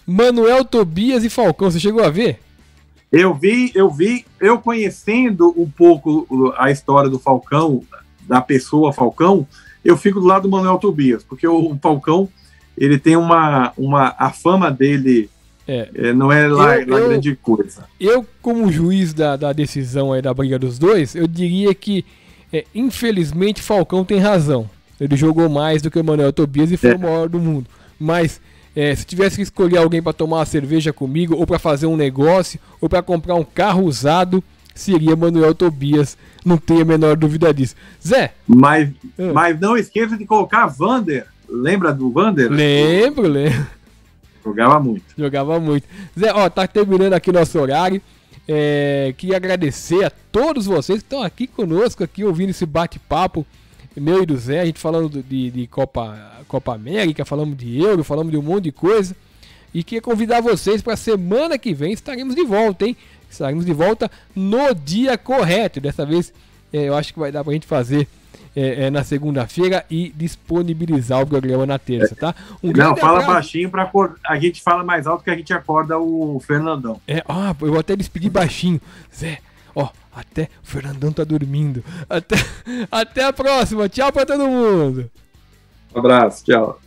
Manuel, Tobias e Falcão. Você chegou a ver? Eu vi, eu conhecendo um pouco a história do Falcão, da pessoa Falcão, eu fico do lado do Manuel Tobias, porque o Falcão, ele tem a fama dele não é lá grande coisa. Eu, como juiz da decisão aí da briga dos dois, eu diria que, infelizmente, Falcão tem razão. Ele jogou mais do que o Manuel Tobias e foi o maior do mundo. Mas... se tivesse que escolher alguém para tomar uma cerveja comigo, ou para fazer um negócio, ou para comprar um carro usado, seria Manuel Tobias, não tenho a menor dúvida disso. Zé? Mas não esqueça de colocar Vander. Lembra do Vander? Lembro. Jogava muito. Zé, tá terminando aqui nosso horário. Queria agradecer a todos vocês que estão aqui conosco, aqui ouvindo esse bate-papo meu e do Zé, a gente falando de Copa América, falamos de Euro, falamos de um monte de coisa. E queria convidar vocês para a semana que vem, estaremos de volta, hein? Estaremos de volta no dia correto. Dessa vez, eu acho que vai dar para a gente fazer na segunda-feira e disponibilizar o programa na terça, tá? Não, fala baixinho, a gente fala mais alto que a gente acorda o Fernandão. Eu vou até despedir baixinho. Zé, até o Fernandão tá dormindo. Até a próxima. Tchau pra todo mundo. Um abraço, tchau.